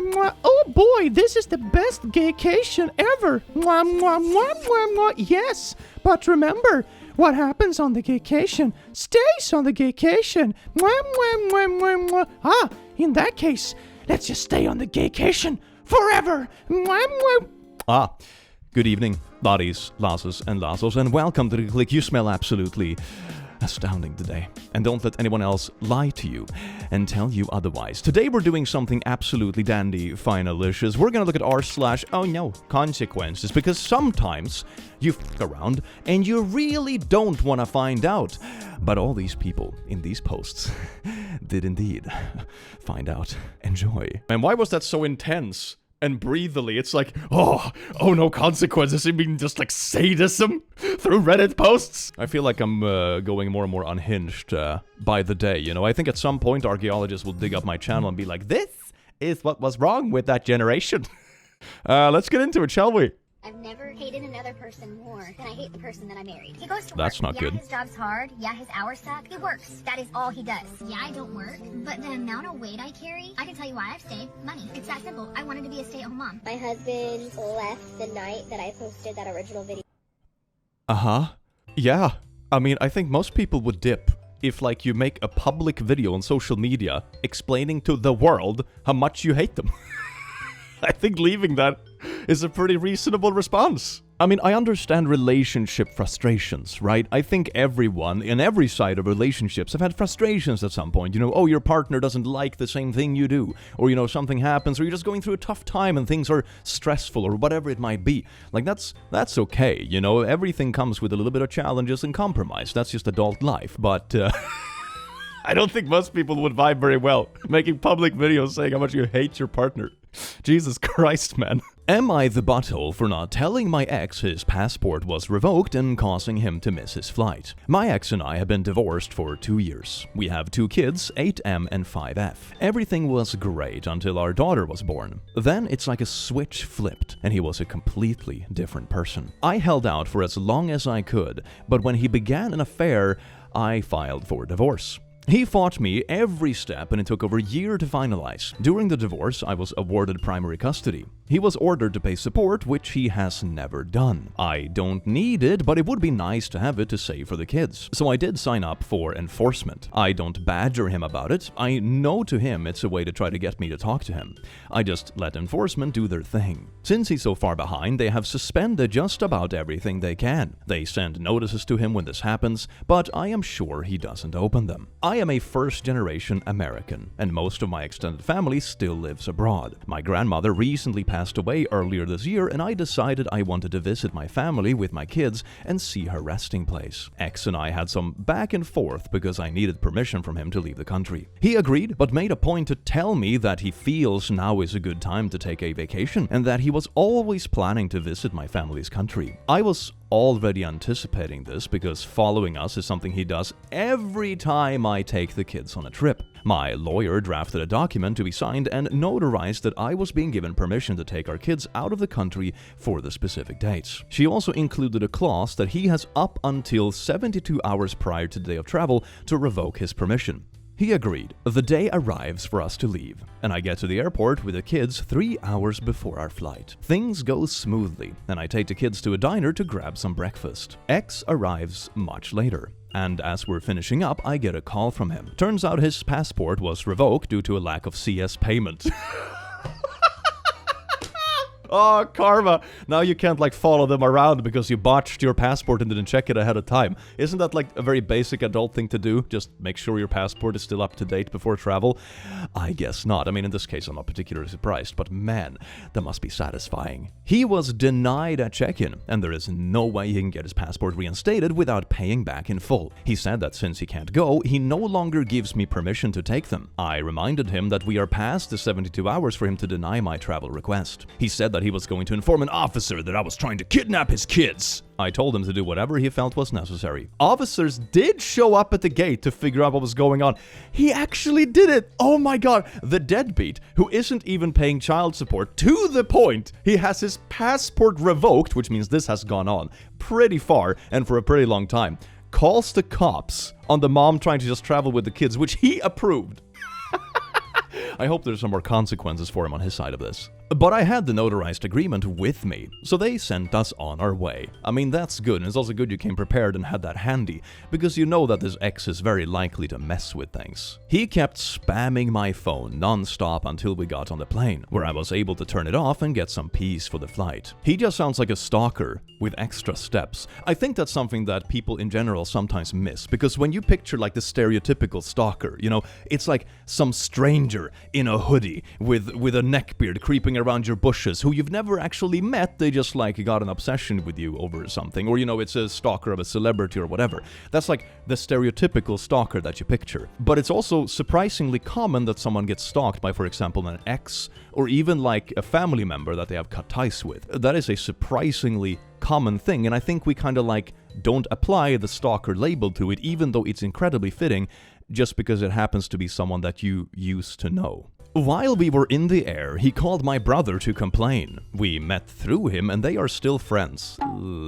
mwah, mwah. Oh boy, this is the best gaycation ever. Mwah, mwah, mwah, mwah, mwah. Yes, but remember, what happens on the gaycation stays on the gaycation. Mwah, mwah, mwah, mwah, mwah. Ah, in that case, let's just stay on the gaycation forever. Mwah, mwah. Ah, good evening, lotties, lasses, and lassos, and welcome to the click. You smell absolutely astounding today. And don't let anyone else lie to you and tell you otherwise. Today we're doing something absolutely dandy, finalicious. We're gonna look at r/OhNoConsequences, because sometimes you f*** around and you really don't want to find out. But all these people in these posts did indeed find out. Enjoy. And why was that so intense? And breathily, it's like, oh no consequences. You mean just like sadism through Reddit posts? I feel like I'm going more and more unhinged by the day, you know? I think at some point archaeologists will dig up my channel and be like, this is what was wrong with that generation. Let's get into it, shall we? I've never hated another person more than I hate the person that I married. He goes to That's work. not good. Yeah, his job's hard. Yeah, his hours suck. He works. That is all he does. Yeah, I don't work. But the amount of weight I carry, I can tell you why I've stayed. Money. It's that simple. I wanted to be a stay-at-home mom. My husband left the night that I posted that original video. Yeah. I mean, I think most people would dip if, like, you make a public video on social media explaining to the world how much you hate them. I think leaving that is a pretty reasonable response. I mean, I understand relationship frustrations, right? I think everyone in every side of relationships have had frustrations at some point. You know, oh, your partner doesn't like the same thing you do. Or, you know, something happens, or you're just going through a tough time and things are stressful, or whatever it might be. Like, that's okay, you know? Everything comes with a little bit of challenges and compromise. That's just adult life. But, I don't think most people would vibe very well making public videos saying how much you hate your partner. Jesus Christ, man. Am I the butthole for not telling my ex his passport was revoked and causing him to miss his flight? My ex and I have been divorced for 2 years. We have 2 kids, 8M and 5F. Everything was great until our daughter was born. Then it's like a switch flipped and he was a completely different person. I held out for as long as I could, but when he began an affair, I filed for divorce. He fought me every step and it took over a year to finalize. During the divorce, I was awarded primary custody. He was ordered to pay support, which he has never done. I don't need it, but it would be nice to have it to save for the kids. So I did sign up for enforcement. I don't badger him about it. I know to him it's a way to try to get me to talk to him. I just let enforcement do their thing. Since he's so far behind, they have suspended just about everything they can. They send notices to him when this happens, but I am sure he doesn't open them. I am a first-generation American, and most of my extended family still lives abroad. My grandmother recently passed away earlier this year, and I decided I wanted to visit my family with my kids and see her resting place. Ex and I had some back and forth because I needed permission from him to leave the country. He agreed, but made a point to tell me that he feels now is a good time to take a vacation, and that he was always planning to visit my family's country. I was already anticipating this because following us is something he does every time I take the kids on a trip. My lawyer drafted a document to be signed and notarized that I was being given permission to take our kids out of the country for the specific dates. She also included a clause that he has up until 72 hours prior to the day of travel to revoke his permission. He agreed. The day arrives for us to leave, and I get to the airport with the kids 3 hours before our flight. Things go smoothly, and I take the kids to a diner to grab some breakfast. X arrives much later, and as we're finishing up, I get a call from him. Turns out his passport was revoked due to a lack of CS payment. Oh, karma. Now you can't, like, follow them around because you botched your passport and didn't check it ahead of time. Isn't that, like, a very basic adult thing to do? Just make sure your passport is still up to date before travel? I guess not. I mean, in this case, I'm not particularly surprised, but man, that must be satisfying. He was denied at check-in, and there is no way he can get his passport reinstated without paying back in full. He said that since he can't go, he no longer gives me permission to take them. I reminded him that we are past the 72 hours for him to deny my travel request. He said that he was going to inform an officer that I was trying to kidnap his kids. I told him to do whatever he felt was necessary. Officers did show up at the gate to figure out what was going on. He actually did it. Oh my god. The deadbeat, who isn't even paying child support, to the point he has his passport revoked, which means this has gone on pretty far and for a pretty long time, calls the cops on the mom trying to just travel with the kids, which he approved. I hope there's some more consequences for him on his side of this. But I had the notarized agreement with me, so they sent us on our way. I mean, that's good, and it's also good you came prepared and had that handy, because you know that this ex is very likely to mess with things. He kept spamming my phone non-stop until we got on the plane, where I was able to turn it off and get some peace for the flight. He just sounds like a stalker with extra steps. I think that's something that people in general sometimes miss, because when you picture like the stereotypical stalker, you know, it's like some stranger in a hoodie with a neckbeard creeping around your bushes who you've never actually met. They just like got an obsession with you over something, or you know, it's a stalker of a celebrity or whatever. That's like the stereotypical stalker that you picture. But it's also surprisingly common that someone gets stalked by, for example, an ex or even like a family member that they have cut ties with. That is a surprisingly common thing, and I think we kind of like don't apply the stalker label to it, even though it's incredibly fitting, just because it happens to be someone that you used to know. While we were in the air, he called my brother to complain. We met through him and they are still friends.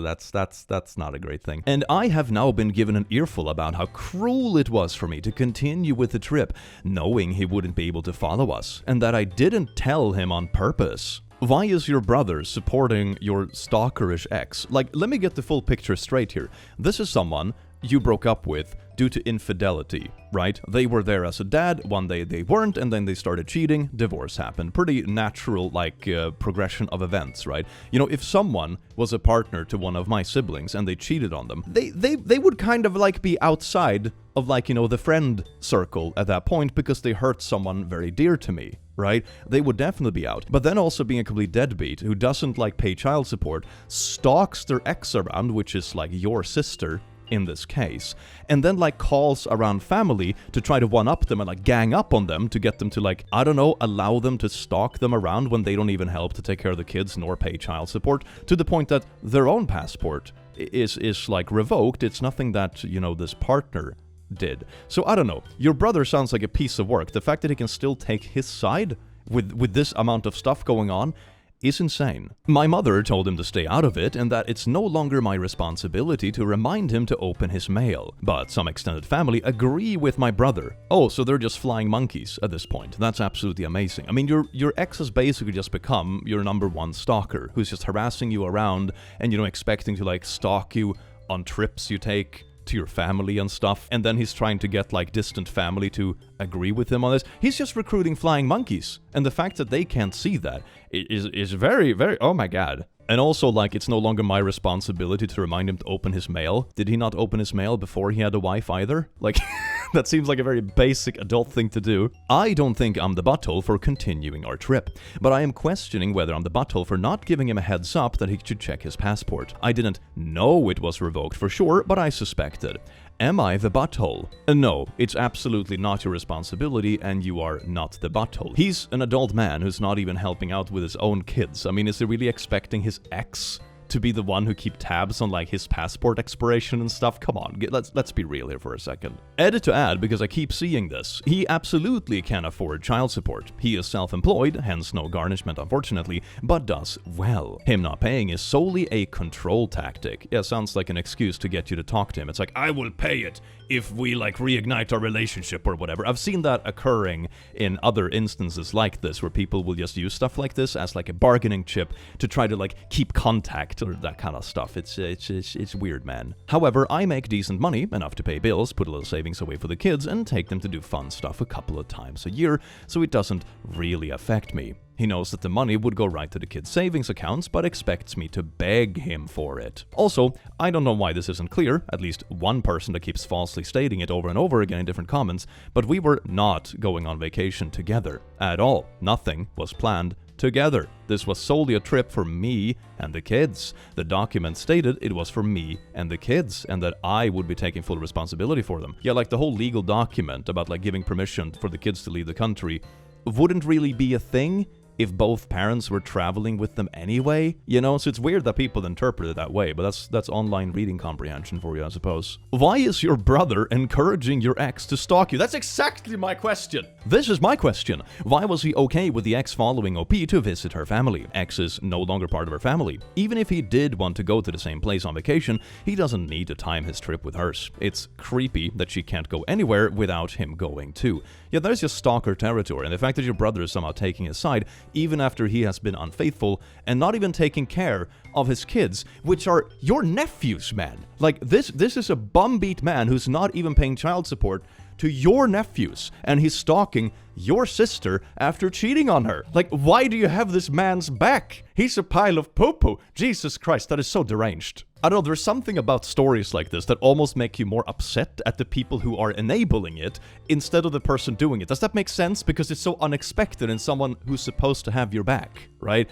That's not a great thing. And I have now been given an earful about how cruel it was for me to continue with the trip, knowing he wouldn't be able to follow us, and that I didn't tell him on purpose. Why is your brother supporting your stalkerish ex? Like, let me get the full picture straight here. This is someone you broke up with due to infidelity, right? They were there as a dad, one day they weren't, and then they started cheating, divorce happened. Pretty natural, like, progression of events, right? You know, if someone was a partner to one of my siblings and they cheated on them, they would kind of, like, be outside of, like, you know, the friend circle at that point because they hurt someone very dear to me, right? They would definitely be out. But then also being a complete deadbeat who doesn't, like, pay child support, stalks their ex around, which is, like, your sister, in this case, and then like calls around family to try to one-up them and like gang up on them to get them to like, I don't know, allow them to stalk them around when they don't even help to take care of the kids nor pay child support, to the point that their own passport is like revoked. It's nothing that, you know, this partner did. So I don't know. Your brother sounds like a piece of work. The fact that he can still take his side with this amount of stuff going on is insane. My mother told him to stay out of it and that it's no longer my responsibility to remind him to open his mail. But some extended family agree with my brother. Oh, so they're just flying monkeys at this point. That's absolutely amazing. I mean, your ex has basically just become your number one stalker who's just harassing you around and, you know, expecting to like stalk you on trips you take to your family and stuff, and then he's trying to get like distant family to agree with him on this. He's just recruiting flying monkeys, and the fact that they can't see that is very, very, oh my god. And also, like, it's no longer my responsibility to remind him to open his mail. Did he not open his mail before he had a wife either? Like, that seems like a very basic adult thing to do. I don't think I'm the butthole for continuing our trip, but I am questioning whether I'm the butthole for not giving him a heads up that he should check his passport. I didn't know it was revoked for sure, but I suspected. Am I the butthole? No, it's absolutely not your responsibility, and you are not the butthole. He's an adult man who's not even helping out with his own kids. I mean, is he really expecting his ex to be the one who keep tabs on like his passport expiration and stuff? Come on, let's be real here for a second. Edit to add, because I keep seeing this, he absolutely can afford child support. He is self-employed, hence no garnishment unfortunately, but does well. Him not paying is solely a control tactic. Yeah, sounds like an excuse to get you to talk to him. It's like, I will pay it if we like reignite our relationship or whatever. I've seen that occurring in other instances like this, where people will just use stuff like this as like a bargaining chip to try to like keep contact or that kind of stuff. It's weird, man. However, I make decent money, enough to pay bills, put a little savings away for the kids, and take them to do fun stuff a couple of times a year, so it doesn't really affect me. He knows that the money would go right to the kids' savings accounts, but expects me to beg him for it. Also, I don't know why this isn't clear, at least one person that keeps falsely stating it over and over again in different comments, but we were not going on vacation together at all. Nothing was planned together. This was solely a trip for me and the kids. The document stated it was for me and the kids, and that I would be taking full responsibility for them. Yeah, like the whole legal document about like giving permission for the kids to leave the country wouldn't really be a thing if both parents were traveling with them anyway, you know? So it's weird that people interpret it that way, but that's online reading comprehension for you, I suppose. Why is your brother encouraging your ex to stalk you? That's exactly my question. This is my question. Why was he okay with the ex following OP to visit her family? Ex is no longer part of her family. Even if he did want to go to the same place on vacation, he doesn't need to time his trip with hers. It's creepy that she can't go anywhere without him going too. Yeah, there's just stalker territory, and the fact that your brother is somehow taking his side, even after he has been unfaithful and not even taking care of his kids, which are your nephews, man. Like, this is a bumbeat man who's not even paying child support to your nephews, and he's stalking your sister after cheating on her. Like, why do you have this man's back? He's a pile of poo-poo. Jesus Christ, that is so deranged. I don't know, there's something about stories like this that almost make you more upset at the people who are enabling it instead of the person doing it. Does that make sense? Because it's so unexpected in someone who's supposed to have your back, right?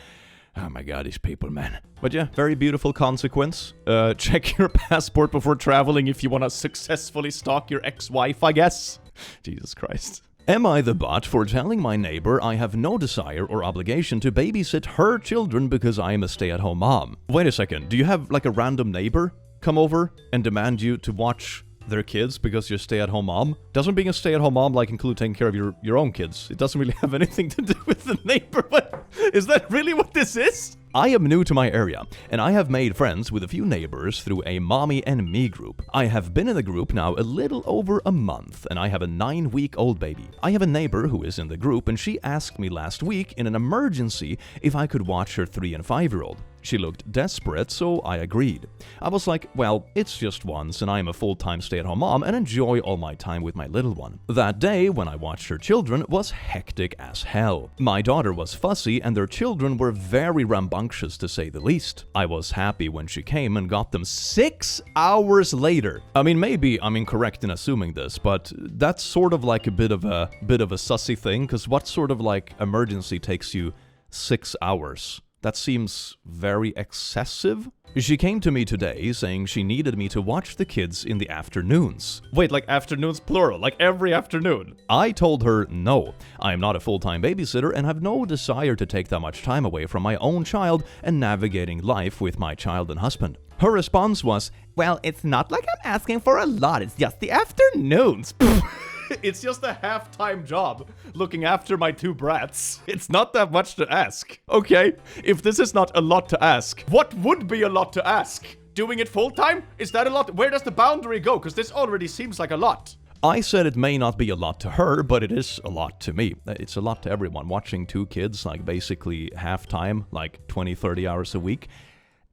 Oh my god, these people, man. But yeah, very beautiful consequence. Check your passport before traveling if you want to successfully stalk your ex-wife, I guess. Jesus Christ. Am I the butt for telling my neighbor I have no desire or obligation to babysit her children because I am a stay-at-home mom? Wait a second, do you have like a random neighbor come over and demand you to watch their kids because you're a stay-at-home mom? Doesn't being a stay-at-home mom like include taking care of your own kids? It doesn't really have anything to do with the neighbor, but is that really what this is? I am new to my area, and I have made friends with a few neighbors through a mommy and me group. I have been in the group now a little over a month, and I have a 9-week-old baby. I have a neighbor who is in the group, and she asked me last week in an emergency if I could watch her 3- and 5-year-old. She looked desperate, so I agreed. I was like, well, it's just once, and I am a full-time stay-at-home mom and enjoy all my time with my little one. That day, when I watched her children, was hectic as hell. My daughter was fussy, and their children were very rambunctious, to say the least. I was happy when she came and got them 6 hours later. I mean, maybe I'm incorrect in assuming this, but that's sort of like a bit of a sussy thing, because what sort of like emergency takes you 6 hours? That seems very excessive. She came to me today saying she needed me to watch the kids in the afternoons. Wait, like afternoons plural, like every afternoon? I told her no. I am not a full-time babysitter and have no desire to take that much time away from my own child and navigating life with my child and husband. Her response was, well, it's not like I'm asking for a lot, it's just the afternoons. It's just a half-time job looking after my 2 brats. It's not that much to ask. Okay, if this is not a lot to ask, what would be a lot to ask? Doing it full-time? Is that a lot? Where does the boundary go? Because this already seems like a lot. I said it may not be a lot to her, but it is a lot to me. It's a lot to everyone. Watching 2 kids, like basically half-time, like 20-30 hours a week.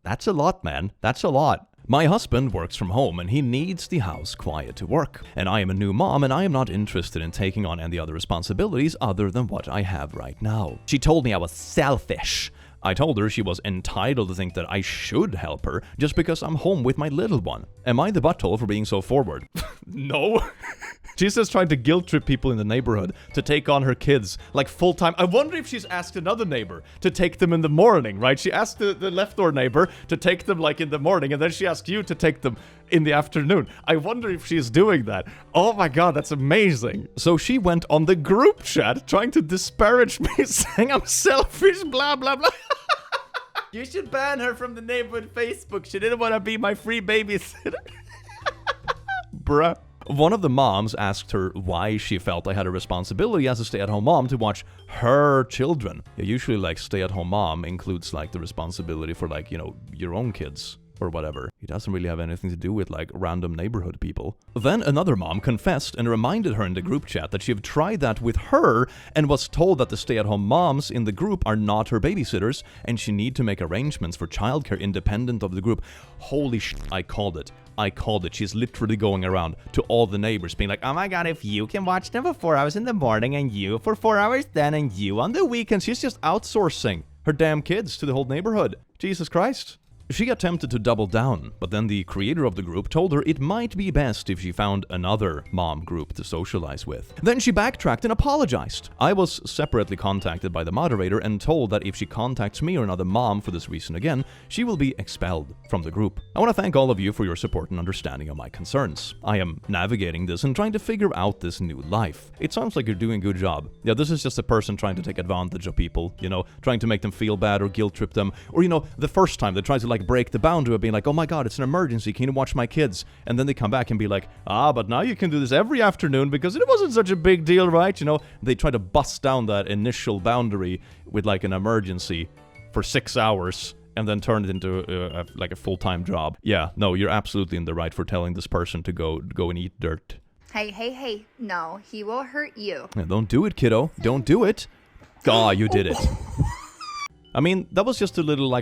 That's a lot, man. That's a lot. My husband works from home and he needs the house quiet to work. And I am a new mom and I am not interested in taking on any other responsibilities other than what I have right now. She told me I was selfish. I told her she was entitled to think that I should help her just because I'm home with my little one. Am I the butthole for being so forward? No. She's just trying to guilt trip people in the neighborhood to take on her kids, like full-time. I wonder if she's asked another neighbor to take them in the morning, right? She asked the left-door neighbor to take them like in the morning, and then she asked you to take them in the afternoon. I wonder if she's doing that. Oh my god, that's amazing. So she went on the group chat trying to disparage me, saying I'm selfish, blah, blah, blah. You should ban her from the neighborhood Facebook. She didn't want to be my free babysitter. Bruh. One of the moms asked her why she felt I had a responsibility as a stay-at-home mom to watch her children. Usually, like, stay-at-home mom includes, like, the responsibility for, like, you know, your own kids or whatever. It doesn't really have anything to do with, like, random neighborhood people. Then another mom confessed and reminded her in the group chat that she had tried that with her and was told that the stay-at-home moms in the group are not her babysitters and she need to make arrangements for childcare independent of the group. Holy shit, I called it. I called it. She's literally going around to all the neighbors being like, oh my god, if you can watch them for 4 hours in the morning and you for 4 hours then and you on the weekends. She's just outsourcing her damn kids to the whole neighborhood. Jesus Christ. She attempted to double down, but then the creator of the group told her it might be best if she found another mom group to socialize with. Then she backtracked and apologized. I was separately contacted by the moderator and told that if she contacts me or another mom for this reason again, she will be expelled from the group. I want to thank all of you for your support and understanding of my concerns. I am navigating this and trying to figure out this new life. It sounds like you're doing a good job. Yeah, this is just a person trying to take advantage of people, you know, trying to make them feel bad or guilt trip them, or, you know, the first time they try to break the boundary of being like, oh my god, it's an emergency, can you watch my kids? And then they come back and be like, but now you can do this every afternoon because it wasn't such a big deal, right? You know, they try to bust down that initial boundary with an emergency for 6 hours and then turn it into a full-time job. Yeah, no, you're absolutely in the right for telling this person to go and eat dirt. Hey, no, he will hurt you. Yeah, don't do it, kiddo. Don't do it. You did it. I mean, that was just a little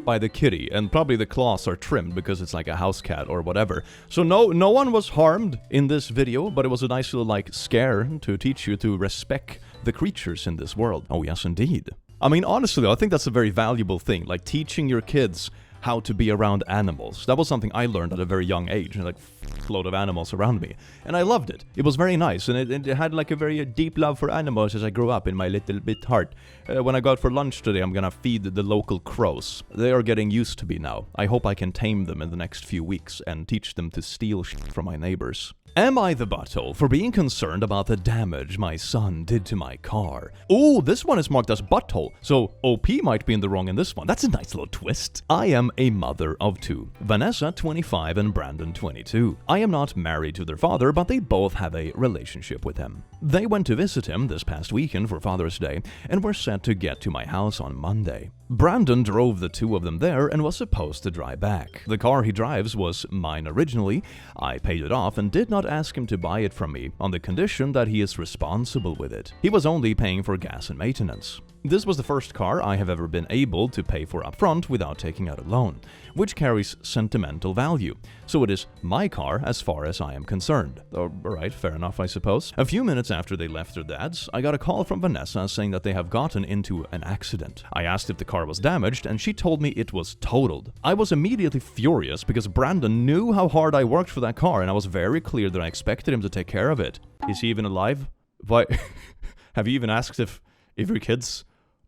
by the kitty, and probably the claws are trimmed because it's like a house cat or whatever. So no one was harmed in this video, but it was a nice little scare to teach you to respect the creatures in this world. Oh yes, indeed. I mean, honestly, I think that's a very valuable thing, teaching your kids how to be around animals. That was something I learned at a very young age, float of animals around me. And I loved it. It was very nice, and it had a very deep love for animals as I grew up in my little bit heart. When I go out for lunch today, I'm gonna feed the local crows. They are getting used to me now. I hope I can tame them in the next few weeks and teach them to steal shit from my neighbors. Am I the butthole for being concerned about the damage my son did to my car? Oh, this one is marked as butthole, so OP might be in the wrong in this one. That's a nice little twist. I am a mother of two. Vanessa, 25, and Brandon, 22. I am not married to their father, but they both have a relationship with him. They went to visit him this past weekend for Father's Day, and were set to get to my house on Monday. Brandon drove the two of them there and was supposed to drive back. The car he drives was mine originally. I paid it off and did not ask him to buy it from me on the condition that he is responsible with it. He was only paying for gas and maintenance. This was the first car I have ever been able to pay for upfront without taking out a loan, which carries sentimental value. So it is my car as far as I am concerned. Alright, fair enough, I suppose. A few minutes after they left their dad's, I got a call from Vanessa saying that they have gotten into an accident. I asked if the car was damaged, and she told me it was totaled. I was immediately furious because Brandon knew how hard I worked for that car, and I was very clear that I expected him to take care of it. Is he even alive? Why? Have you even asked if your kids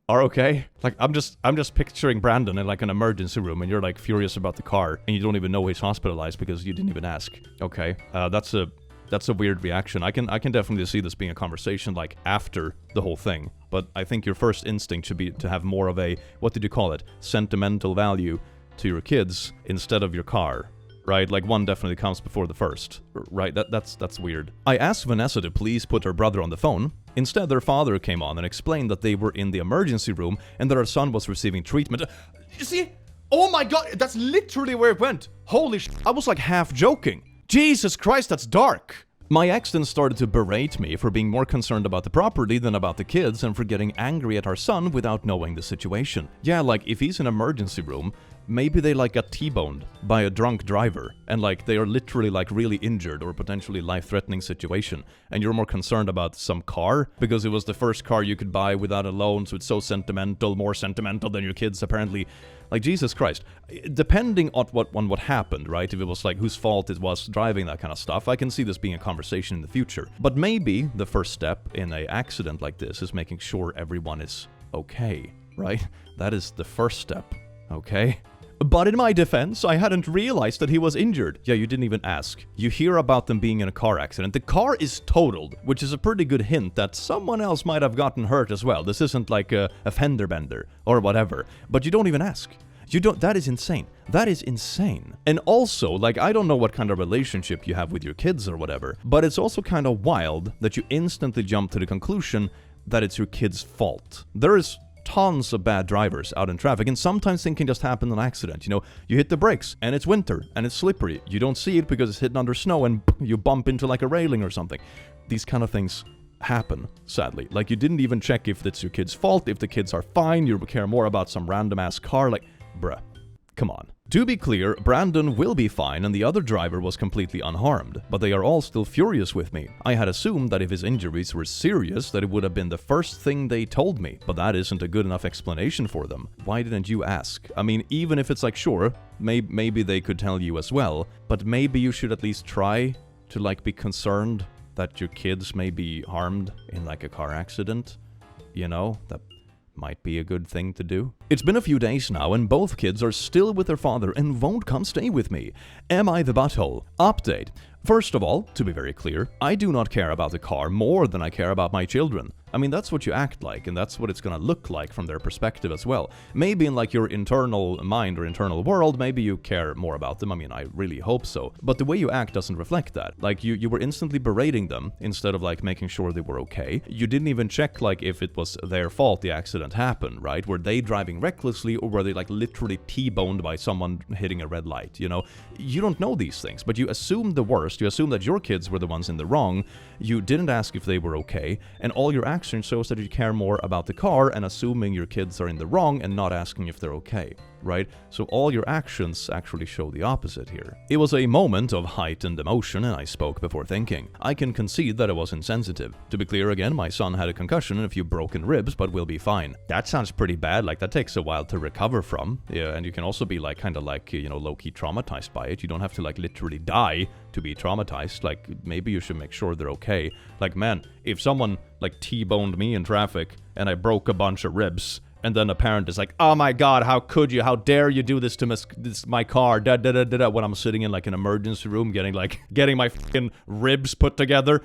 are okay? I'm just picturing Brandon in an emergency room, and you're furious about the car, and you don't even know he's hospitalized because you didn't even ask. Okay, that's a weird reaction. I can definitely see this being a conversation after the whole thing, but I think your first instinct should be to have more of a, what did you call it, sentimental value to your kids instead of your car. Right, one definitely comes before the first. Right, that's weird. I asked Vanessa to please put her brother on the phone. Instead, their father came on and explained that they were in the emergency room and that our son was receiving treatment. You see? Oh my god, that's literally where it went. Holy sh**, I was half joking. Jesus Christ, that's dark. My ex then started to berate me for being more concerned about the property than about the kids and for getting angry at our son without knowing the situation. Yeah, if he's in an emergency room, maybe they got T-boned by a drunk driver and they are literally really injured or potentially life-threatening situation, and you're more concerned about some car because it was the first car you could buy without a loan, so it's so sentimental, more sentimental than your kids apparently. Jesus Christ. Depending on what happened, right? If it was whose fault it was driving, that kind of stuff, I can see this being a conversation in the future. But maybe the first step in an accident like this is making sure everyone is okay, right? That is the first step, okay? But in my defense, I hadn't realized that he was injured. Yeah, you didn't even ask. You hear about them being in a car accident. The car is totaled, which is a pretty good hint that someone else might have gotten hurt as well. This isn't a fender bender or whatever. But you don't even ask. You don't. That is insane. That is insane. And also, I don't know what kind of relationship you have with your kids or whatever, but it's also kind of wild that you instantly jump to the conclusion that it's your kid's fault. There is tons of bad drivers out in traffic, and sometimes things can just happen in an accident. You hit the brakes, and it's winter, and it's slippery. You don't see it because it's hidden under snow, and you bump into a railing or something. These kind of things happen, sadly. You didn't even check if it's your kid's fault, if the kids are fine, you care more about some random-ass car, bruh. Come on. To be clear, Brandon will be fine and the other driver was completely unharmed, but they are all still furious with me. I had assumed that if his injuries were serious, that it would have been the first thing they told me, but that isn't a good enough explanation for them. Why didn't you ask? I mean, even if it's like, sure, maybe they could tell you as well, but maybe you should at least try to like be concerned that your kids may be harmed in like a car accident. You know, that might be a good thing to do. It's been a few days now and both kids are still with their father and won't come stay with me. Am I the butthole? Update. First of all, to be very clear, I do not care about the car more than I care about my children. I mean, that's what you act like, and that's what it's gonna look like from their perspective as well. Maybe in like your internal mind or internal world, maybe you care more about them. I mean, I really hope so. But the way you act doesn't reflect that. Like, you were instantly berating them instead of like making sure they were okay. You didn't even check like if it was their fault the accident happened, right? Were they driving recklessly or were they like literally T-boned by someone hitting a red light, you know? You don't know these things, but you assume the worst. You assume that your kids were the ones in the wrong. You didn't ask if they were okay, and all your actions shows that you care more about the car and assuming your kids are in the wrong and not asking if they're okay, right? So all your actions actually show the opposite here. It was a moment of heightened emotion and I spoke before thinking. I can concede that I was insensitive. To be clear again, my son had a concussion and a few broken ribs, but will be fine. That sounds pretty bad, like that takes a while to recover from. Yeah, and you can also be like kind of like, you know, low-key traumatized by it. You don't have to like literally die to be traumatized. Like maybe you should make sure they're okay. Like, man, if someone like T-boned me in traffic and I broke a bunch of ribs, and then a parent is like, oh my god, how could you? How dare you do this to my car? When I'm sitting in like an emergency room getting my fucking ribs put together.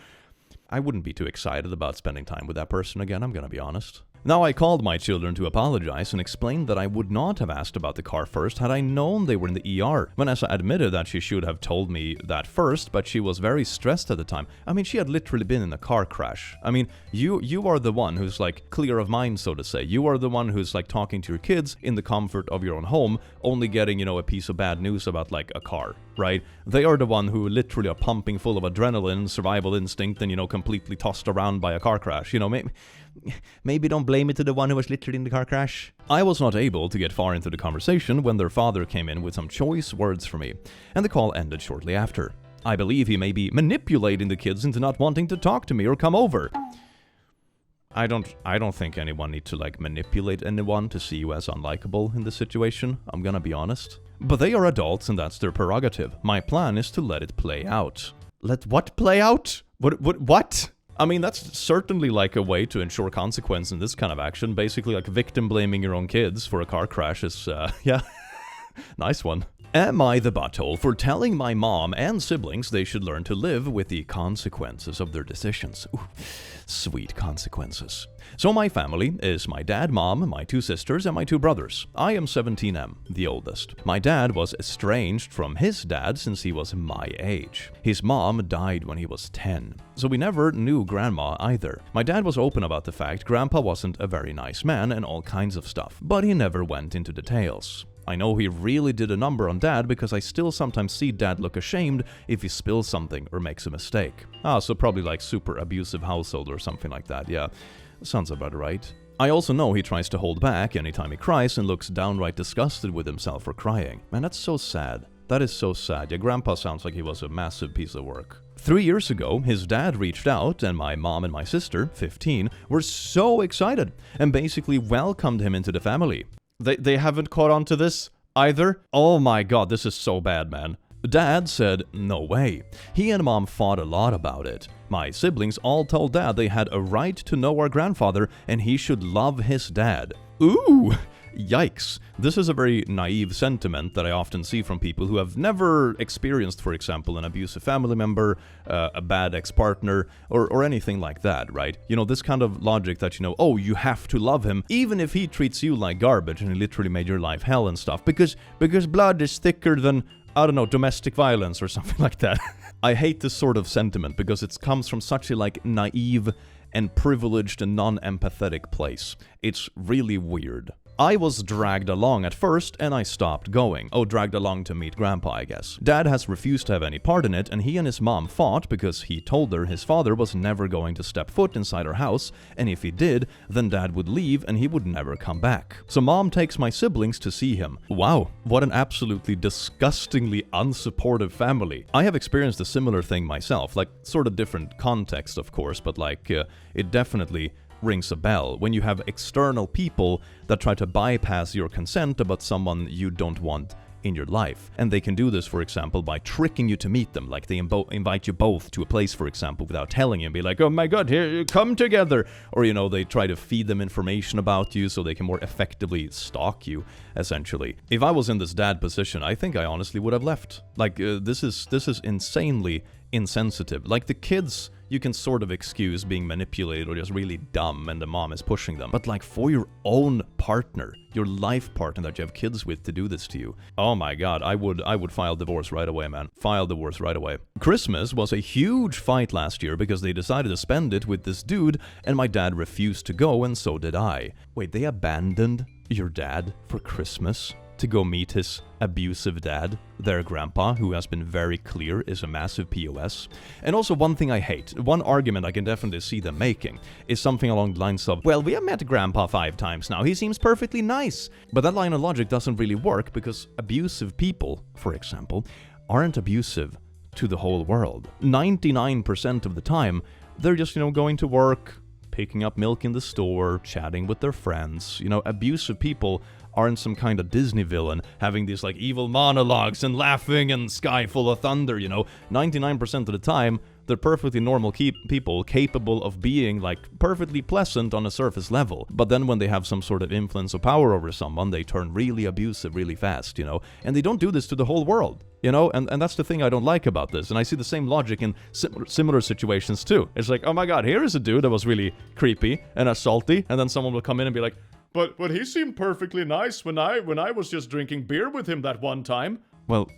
I wouldn't be too excited about spending time with that person again, I'm gonna be honest. Now I called my children to apologize and explained that I would not have asked about the car first had I known they were in the ER. Vanessa admitted that she should have told me that first, but she was very stressed at the time. I mean, she had literally been in a car crash. I mean, you are the one who's like clear of mind, so to say. You are the one who's like talking to your kids in the comfort of your own home, only getting, you know, a piece of bad news about like a car, right? They are the one who literally are pumping full of adrenaline, survival instinct, and, you know, completely tossed around by a car crash. You know, maybe don't blame it to the one who was literally in the car crash. I was not able to get far into the conversation when their father came in with some choice words for me, and the call ended shortly after. I believe he may be manipulating the kids into not wanting to talk to me or come over. I don't think anyone needs to like manipulate anyone to see you as unlikable in this situation, I'm gonna be honest. But they are adults and that's their prerogative. My plan is to let it play out. Let what play out? What? I mean, that's certainly like a way to ensure consequence in this kind of action. Basically, like victim blaming your own kids for a car crash is, yeah, nice one. Am I the butthole for telling my mom and siblings they should learn to live with the consequences of their decisions? Ooh, sweet consequences. So my family is my dad, mom, my 2 sisters, and my 2 brothers. I am 17M, the oldest. My dad was estranged from his dad since he was my age. His mom died when he was 10, so we never knew grandma either. My dad was open about the fact grandpa wasn't a very nice man and all kinds of stuff, but he never went into details. I know he really did a number on dad because I still sometimes see dad look ashamed if he spills something or makes a mistake. So probably like super abusive household or something like that, yeah. Sounds about right. I also know he tries to hold back anytime he cries and looks downright disgusted with himself for crying. Man, that's so sad. That is so sad. Your grandpa sounds like he was a massive piece of work. 3 years ago, his dad reached out and my mom and my sister, 15, were so excited and basically welcomed him into the family. They haven't caught on to this either? Oh my god, this is so bad, man. Dad said no way. He and mom fought a lot about it. My siblings all told dad they had a right to know our grandfather and he should love his dad. Ooh! Yikes. This is a very naive sentiment that I often see from people who have never experienced, for example, an abusive family member, a bad ex-partner, or anything like that, right? You know, this kind of logic that, you know, oh, you have to love him, even if he treats you like garbage and he literally made your life hell and stuff, because blood is thicker than, I don't know, domestic violence or something like that. I hate this sort of sentiment because it comes from such a, like, naive and privileged and non-empathetic place. It's really weird. I was dragged along at first, and I stopped going. Oh, dragged along to meet Grandpa, I guess. Dad has refused to have any part in it, and he and his mom fought because he told her his father was never going to step foot inside our house, and if he did, then Dad would leave and he would never come back. So Mom takes my siblings to see him. Wow, what an absolutely disgustingly unsupportive family. I have experienced a similar thing myself, like sort of different context, of course, but like it definitely rings a bell when you have external people that try to bypass your consent about someone you don't want in your life. And they can do this, for example, by tricking you to meet them. Like they invite you both to a place, for example, without telling you and be like, oh my god, here, come together. Or, you know, they try to feed them information about you so they can more effectively stalk you, essentially. If I was in this dad position, I think I honestly would have left. Like, this is insanely insensitive. Like the kids, you can sort of excuse being manipulated or just really dumb and the mom is pushing them. But like for your own partner, your life partner that you have kids with to do this to you, oh my god, I would file divorce right away, man. File divorce right away. Christmas was a huge fight last year because they decided to spend it with this dude and my dad refused to go and so did I. Wait, they abandoned your dad for Christmas to go meet his abusive dad, their grandpa, who has been very clear is a massive POS. And also one thing I hate, one argument I can definitely see them making, is something along the lines of, well, we have met grandpa 5 times now, he seems perfectly nice. But that line of logic doesn't really work because abusive people, for example, aren't abusive to the whole world. 99% of the time, they're just, you know, going to work, picking up milk in the store, chatting with their friends. You know, abusive people aren't some kind of Disney villain having these like evil monologues and laughing and sky full of thunder, you know. 99% of the time, they're perfectly normal people capable of being like perfectly pleasant on a surface level. But then when they have some sort of influence or power over someone, they turn really abusive really fast, you know. And they don't do this to the whole world, you know. And that's the thing I don't like about this. And I see the same logic in similar situations too. It's like, oh my god, here is a dude that was really creepy and salty, and then someone will come in and be like, But he seemed perfectly nice when I was just drinking beer with him that one time. Well,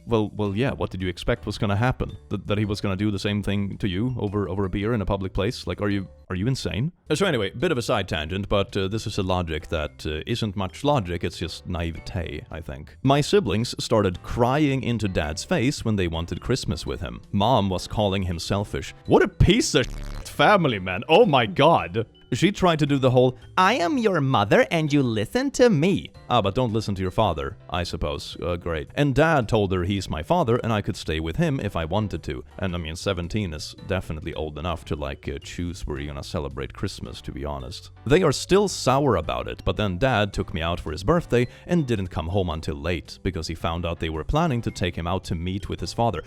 yeah, what did you expect was gonna happen? That he was gonna do the same thing to you over a beer in a public place? Like, are you insane? So anyway, bit of a side tangent, but this is a logic that isn't much logic, it's just naivete, I think. My siblings started crying into Dad's face when they wanted Christmas with him. Mom was calling him selfish. What a piece of family, man. Oh my god. She tried to do the whole, I am your mother and you listen to me. But don't listen to your father, I suppose. Great. And Dad told her he's my father and I could stay with him if I wanted to. And I mean, 17 is definitely old enough to like choose where you're gonna celebrate Christmas, to be honest. They are still sour about it, but then Dad took me out for his birthday and didn't come home until late because he found out they were planning to take him out to meet with his father.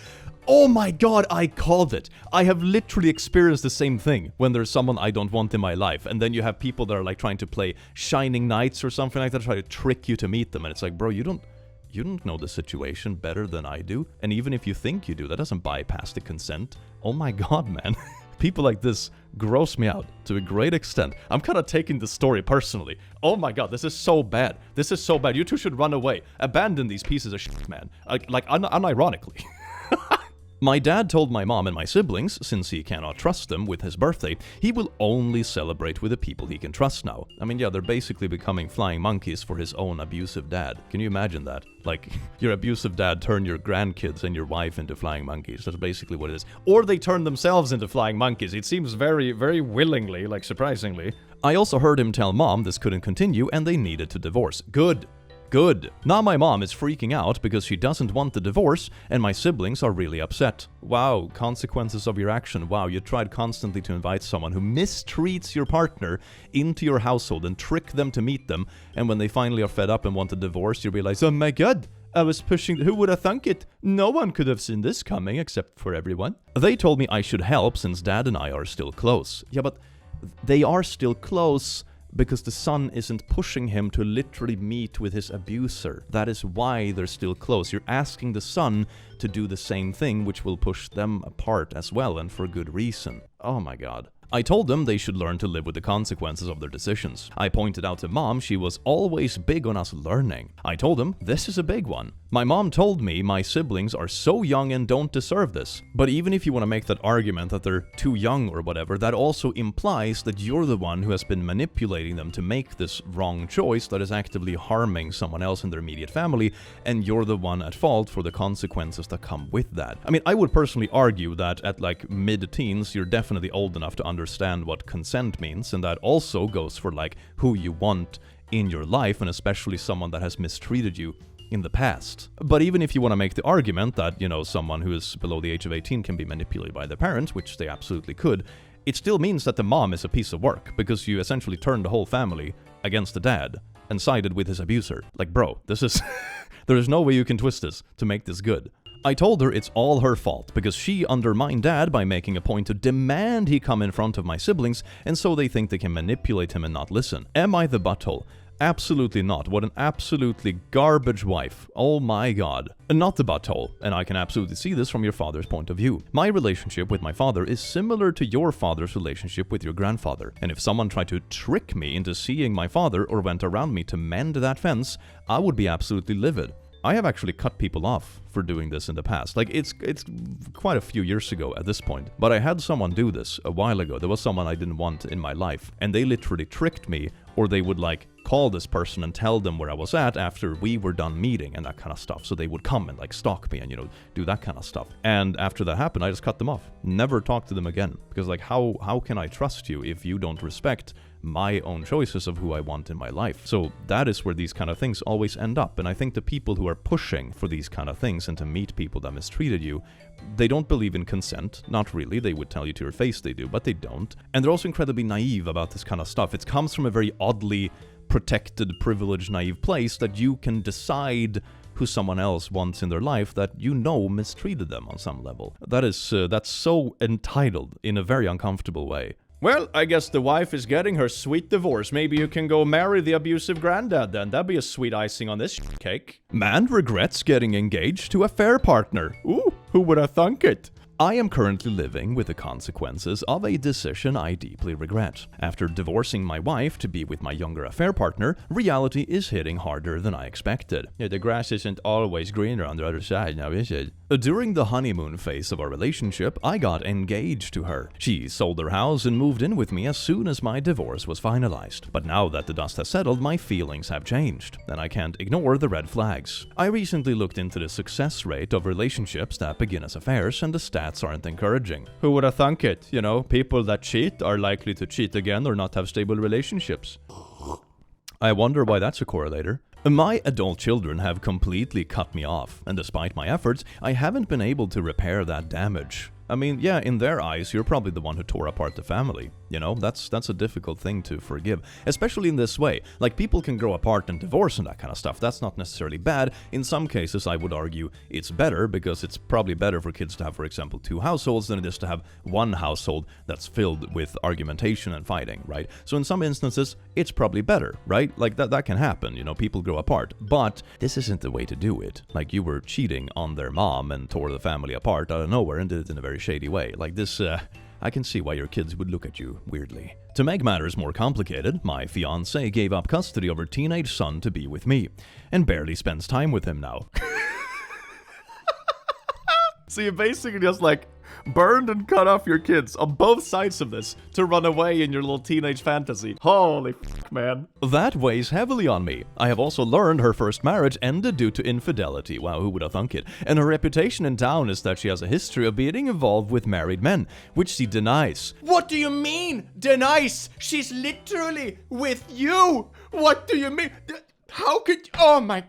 Oh my god, I called it. I have literally experienced the same thing when there's someone I don't want in my life. And then you have people that are like trying to play Shining Knights or something like that, try to trick you to meet them. And it's like, bro, you don't know the situation better than I do. And even if you think you do, that doesn't bypass the consent. Oh my god, man. People like this gross me out to a great extent. I'm kind of taking the story personally. Oh my god, this is so bad. This is so bad. You two should run away. Abandon these pieces of shit, man. Like unironically. My dad told my mom and my siblings, since he cannot trust them with his birthday, he will only celebrate with the people he can trust now. I mean, yeah, they're basically becoming flying monkeys for his own abusive dad. Can you imagine that? Like, your abusive dad turned your grandkids and your wife into flying monkeys. That's basically what it is. Or they turn themselves into flying monkeys. It seems very, very willingly, like surprisingly. I also heard him tell mom this couldn't continue and they needed to divorce. Good. Good. Now my mom is freaking out because she doesn't want the divorce and my siblings are really upset. Wow, consequences of your action. Wow, you tried constantly to invite someone who mistreats your partner into your household and trick them to meet them, and when they finally are fed up and want a divorce, you realize, oh my god, I was pushing, who would have thunk it? No one could have seen this coming except for everyone. They told me I should help since Dad and I are still close. Yeah, but they are still close because the son isn't pushing him to literally meet with his abuser. That is why they're still close. You're asking the son to do the same thing, which will push them apart as well, and for good reason. Oh my god. I told them they should learn to live with the consequences of their decisions. I pointed out to Mom she was always big on us learning. I told them this is a big one. My mom told me my siblings are so young and don't deserve this. But even if you want to make that argument that they're too young or whatever, that also implies that you're the one who has been manipulating them to make this wrong choice that is actively harming someone else in their immediate family, and you're the one at fault for the consequences that come with that. I mean, I would personally argue that at like mid-teens, you're definitely old enough to understand what consent means, and that also goes for like who you want in your life, and especially someone that has mistreated you in the past. But even if you want to make the argument that, you know, someone who is below the age of 18 can be manipulated by their parents, which they absolutely could, it still means that the mom is a piece of work, because you essentially turned the whole family against the dad and sided with his abuser. Like, bro, this is... there is no way you can twist this to make this good. I told her it's all her fault, because she undermined Dad by making a point to demand he come in front of my siblings, and so they think they can manipulate him and not listen. Am I the butthole? Absolutely not. What an absolutely garbage wife. Oh my god. Not the butthole, and I can absolutely see this from your father's point of view. My relationship with my father is similar to your father's relationship with your grandfather, and if someone tried to trick me into seeing my father or went around me to mend that fence, I would be absolutely livid. I have actually cut people off for doing this in the past. Like, it's quite a few years ago at this point. But I had someone do this a while ago. There was someone I didn't want in my life. And they literally tricked me, or they would, like, call this person and tell them where I was at after we were done meeting and that kind of stuff. So they would come and, like, stalk me and, you know, do that kind of stuff. And after that happened, I just cut them off. Never talked to them again. Because, like, how can I trust you if you don't respect my own choices of who I want in my life? So that is where these kind of things always end up. And I think the people who are pushing for these kind of things and to meet people that mistreated you, they don't believe in consent. Not really. They would tell you to your face they do, but they don't. And they're also incredibly naive about this kind of stuff. It comes from a very oddly protected, privileged, naive place that you can decide who someone else wants in their life that you know mistreated them on some level. That's so entitled in a very uncomfortable way. Well, I guess the wife is getting her sweet divorce. Maybe you can go marry the abusive granddad then. That'd be a sweet icing on this cake. Man regrets getting engaged to affair partner. Ooh, who would have thunk it? I am currently living with the consequences of a decision I deeply regret. After divorcing my wife to be with my younger affair partner, reality is hitting harder than I expected. Yeah, the grass isn't always greener on the other side now, is it? During the honeymoon phase of our relationship, I got engaged to her. She sold her house and moved in with me as soon as my divorce was finalized. But now that the dust has settled, my feelings have changed, and I can't ignore the red flags. I recently looked into the success rate of relationships that begin as affairs, and the stats aren't encouraging. Who would have thunk it? You know, people that cheat are likely to cheat again or not have stable relationships. I wonder why that's a correlator. My adult children have completely cut me off, and despite my efforts, I haven't been able to repair that damage. I mean, yeah, in their eyes, you're probably the one who tore apart the family. You know, that's a difficult thing to forgive, especially in this way. Like, people can grow apart and divorce and that kind of stuff. That's not necessarily bad. In some cases, I would argue it's better, because it's probably better for kids to have, for example, 2 households than it is to have one household that's filled with argumentation and fighting, right? So in some instances, it's probably better, right? Like, that can happen, you know, people grow apart. But this isn't the way to do it. Like, you were cheating on their mom and tore the family apart out of nowhere and did it in a very shady way. Like this, I can see why your kids would look at you weirdly. To make matters more complicated, my fiancé gave up custody of her teenage son to be with me, and barely spends time with him now. So you basically just like burned and cut off your kids on both sides of this to run away in your little teenage fantasy. Holy fuck, man. That weighs heavily on me. I have also learned her first marriage ended due to infidelity. Wow, who would have thunk it? And her reputation in town is that she has a history of being involved with married men, which she denies. What do you mean, denies? She's literally with you. What do you mean? How could... Oh my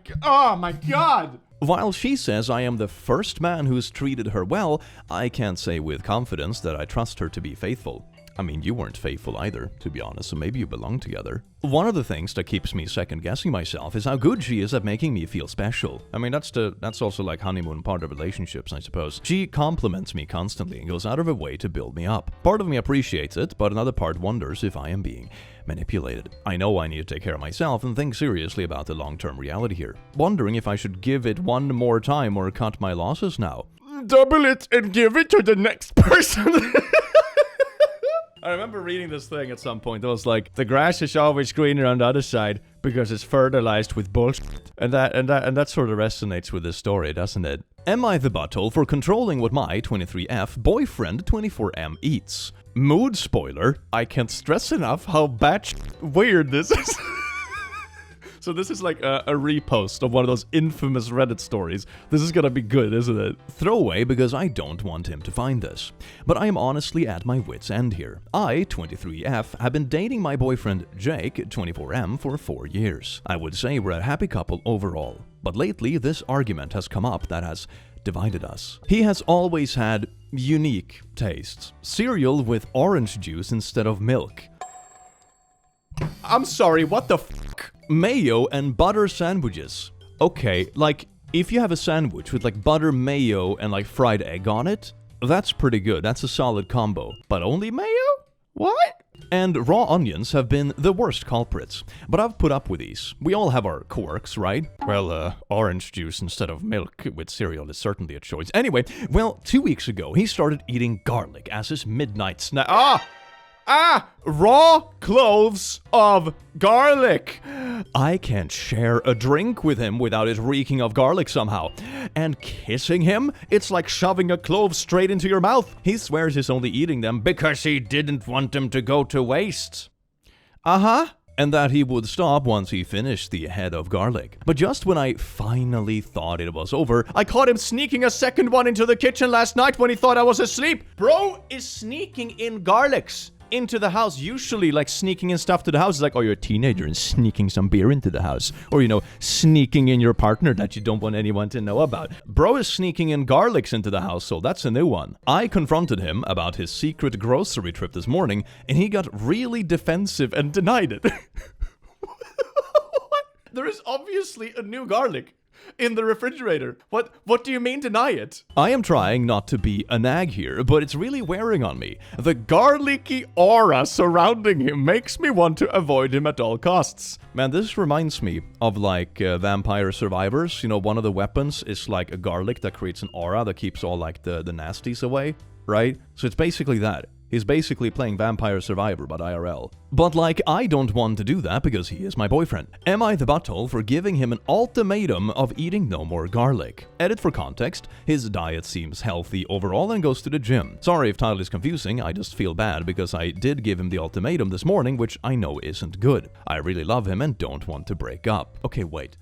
god. While she says I am the first man who's treated her well, I can't say with confidence that I trust her to be faithful. I mean, you weren't faithful either, to be honest, so maybe you belong together. One of the things that keeps me second-guessing myself is how good she is at making me feel special. I mean, that's also like honeymoon part of relationships, I suppose. She compliments me constantly and goes out of her way to build me up. Part of me appreciates it, but another part wonders if I am being manipulated. I know I need to take care of myself and think seriously about the long-term reality here. Wondering if I should give it one more time or cut my losses now. Double it and give it to the next person. remember reading this thing at some point. It was like, the grass is always greener on the other side because it's fertilized with bullshit. And that sort of resonates with this story, doesn't it? Am I the butthole for controlling what my 23F boyfriend 24M eats? Mood spoiler, I can't stress enough how weird this is. So this is like a repost of one of those infamous Reddit stories. This is gonna be good, isn't it? Throwaway because I don't want him to find this. But I am honestly at my wit's end here. I, 23F, have been dating my boyfriend Jake, 24M, for 4 years. I would say we're a happy couple overall. But lately, this argument has come up that has divided us. He has always had unique tastes. Cereal with orange juice instead of milk. I'm sorry, what the fuck? Mayo and butter sandwiches. Okay, like, if you have a sandwich with like butter, mayo, and like fried egg on it, that's pretty good. That's a solid combo. But only mayo? What? And raw onions have been the worst culprits. But I've put up with these. We all have our quirks, right? Well, orange juice instead of milk with cereal is certainly a choice. Anyway, well, 2 weeks ago, he started eating garlic as his midnight snack. Raw cloves of garlic. I can't share a drink with him without it reeking of garlic somehow. And kissing him, it's like shoving a clove straight into your mouth. He swears he's only eating them because he didn't want them to go to waste. And that he would stop once he finished the head of garlic. But just when I finally thought it was over, I caught him sneaking a second one into the kitchen last night when he thought I was asleep. Bro is sneaking in garlics into the house, usually like sneaking in stuff to the house. It's like, oh, you're a teenager and sneaking some beer into the house. Or, you know, sneaking in your partner that you don't want anyone to know about. Bro is sneaking in garlics into the house, so that's a new one. I confronted him about his secret grocery trip this morning, and he got really defensive and denied it. There is obviously a new garlic in the refrigerator. What do you mean deny it? I am trying not to be a nag here, but it's really wearing on me. The garlicky aura surrounding him makes me want to avoid him at all costs. Man, this reminds me of like Vampire Survivors. You know, one of the weapons is like a garlic that creates an aura that keeps all like the nasties away, right? So it's basically that. He's basically playing Vampire Survivor, but IRL. But like, I don't want to do that because he is my boyfriend. Am I the butthole for giving him an ultimatum of eating no more garlic? Edit for context, his diet seems healthy overall and goes to the gym. Sorry if title is confusing, I just feel bad because I did give him the ultimatum this morning, which I know isn't good. I really love him and don't want to break up. Okay, wait,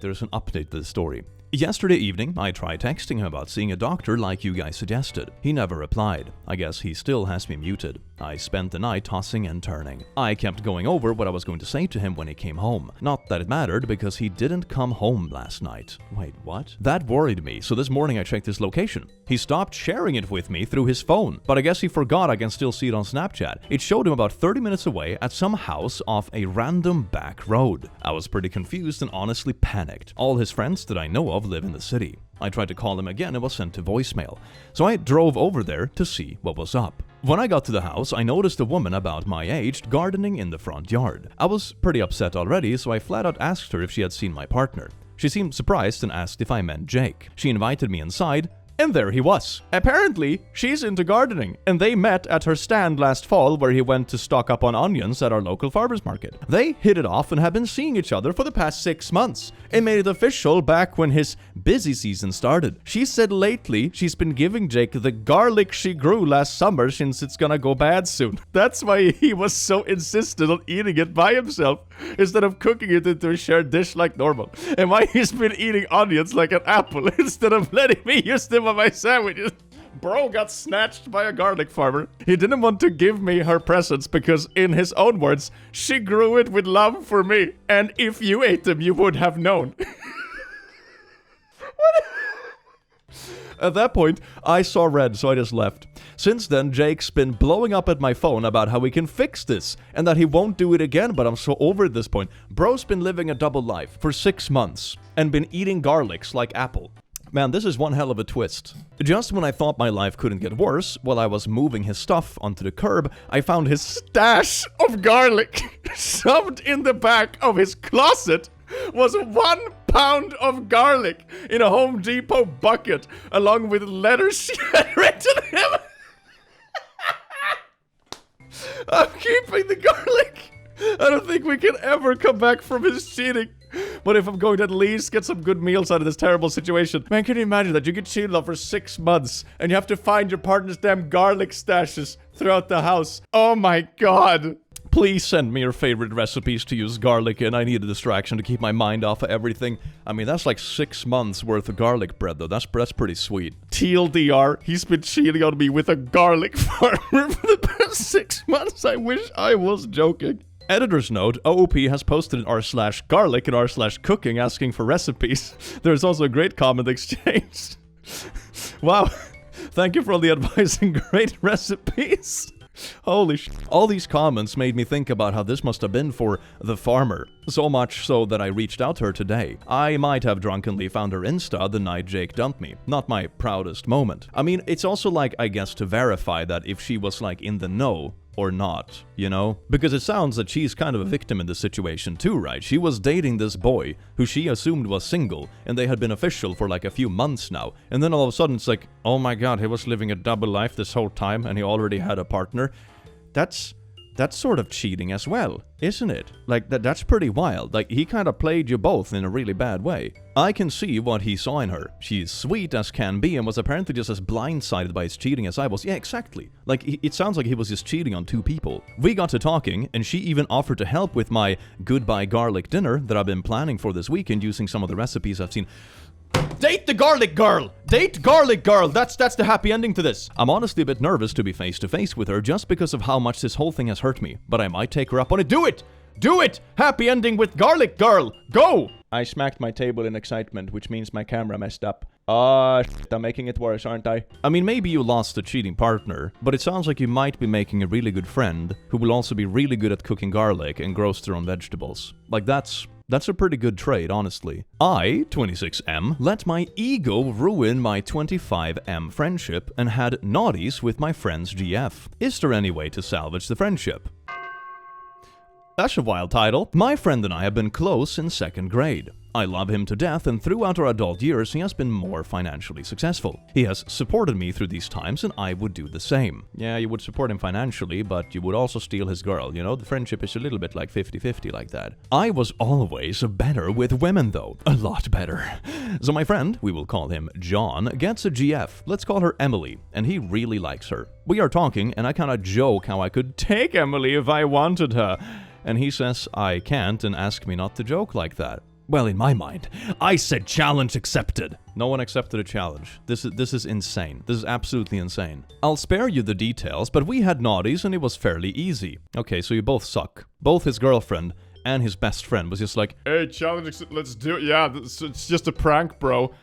there's an update to the story. Yesterday evening, I tried texting him about seeing a doctor like you guys suggested. He never replied. I guess he still has me muted. I spent the night tossing and turning. I kept going over what I was going to say to him when he came home. Not that it mattered because he didn't come home last night. Wait, what? That worried me, so this morning I checked his location. He stopped sharing it with me through his phone, but I guess he forgot I can still see it on Snapchat. It showed him about 30 minutes away at some house off a random back road. I was pretty confused and honestly panicked. All his friends that I know of live in the city. I tried to call him again and was sent to voicemail. So I drove over there to see what was up. When I got to the house, I noticed a woman about my age gardening in the front yard. I was pretty upset already, so I flat out asked her if she had seen my partner. She seemed surprised and asked if I meant Jake. She invited me inside, and there he was. Apparently, she's into gardening, and they met at her stand last fall where he went to stock up on onions at our local farmer's market. They hit it off and have been seeing each other for the past 6 months, and made it official back when his busy season started. She said lately she's been giving Jake the garlic she grew last summer since it's gonna go bad soon. That's why he was so insistent on eating it by himself instead of cooking it into a shared dish like normal, and why he's been eating onions like an apple instead of letting me use them on my sandwiches. Bro got snatched by a garlic farmer. He didn't want to give me her presents because, in his own words, she grew it with love for me, and if you ate them, you would have known. At that point, I saw red, so I just left. Since then, Jake's been blowing up at my phone about how we can fix this, and that he won't do it again, but I'm so over at this point. Bro's been living a double life for 6 months, and been eating garlics like apple. Man, this is one hell of a twist. Just when I thought my life couldn't get worse, while I was moving his stuff onto the curb, I found his stash of garlic. Shoved in the back of his closet was 1 pound of garlic in a Home Depot bucket, along with letters she had written him. I'm keeping the garlic. I don't think we can ever come back from his cheating. But if I'm going to at least get some good meals out of this terrible situation. Man, can you imagine that? You get cheated on for 6 months and you have to find your partner's damn garlic stashes throughout the house. Oh my god. Please send me your favorite recipes to use garlic in. I need a distraction to keep my mind off of everything. I mean, that's like 6 months worth of garlic bread, though. That's pretty sweet. TLDR, he's been cheating on me with a garlic farmer for the past 6 months. I wish I was joking. Editor's note, OOP has posted in r/garlic and r/cooking asking for recipes. There's also a great comment exchange. Wow. Thank you for all the advice and great recipes. Holy sh! All these comments made me think about how this must have been for the farmer. So much so that I reached out to her today. I might have drunkenly found her Insta the night Jake dumped me. Not my proudest moment. I mean, it's also like, I guess, to verify that if she was like in the know or not, you know? Because it sounds that she's kind of a victim in this situation too, right? She was dating this boy who she assumed was single, and they had been official for like a few months now. And then all of a sudden it's like, oh my god, he was living a double life this whole time and he already had a partner. That's sort of cheating as well, isn't it? Like, that's pretty wild. Like, he kind of played you both in a really bad way. I can see what he saw in her. She's sweet as can be and was apparently just as blindsided by his cheating as I was. Yeah, exactly. Like, it sounds like he was just cheating on 2 people. We got to talking, and she even offered to help with my goodbye garlic dinner that I've been planning for this weekend using some of the recipes I've seen. Date the garlic girl! Date garlic girl! That's the happy ending to this. I'm honestly a bit nervous to be face to face with her just because of how much this whole thing has hurt me. But I might take her up on it. Do it! Do it! Happy ending with garlic girl! Go! I smacked my table in excitement, which means my camera messed up. Shit, I'm making it worse, aren't I? I mean, maybe you lost a cheating partner, but it sounds like you might be making a really good friend who will also be really good at cooking garlic and grows their own vegetables. Like, that's a pretty good trade, honestly. I, 26M, let my ego ruin my 25M friendship and had naughties with my friend's GF. Is there any way to salvage the friendship? That's a wild title. My friend and I have been close in 2nd grade. I love him to death, and throughout our adult years, he has been more financially successful. He has supported me through these times, and I would do the same. Yeah, you would support him financially, but you would also steal his girl, you know? The friendship is a little bit like 50-50 like that. I was always better with women, though. A lot better. So my friend, we will call him John, gets a GF. Let's call her Emily, and he really likes her. We are talking, and I kinda joke how I could take Emily if I wanted her. And he says I can't and asks me not to joke like that. Well, in my mind, I said challenge accepted. No one accepted a challenge. This is insane. This is absolutely insane. I'll spare you the details, but we had naughties and it was fairly easy. Okay, so you both suck. Both his girlfriend and his best friend was just like, hey, challenge, let's do it. Yeah, it's just a prank, bro.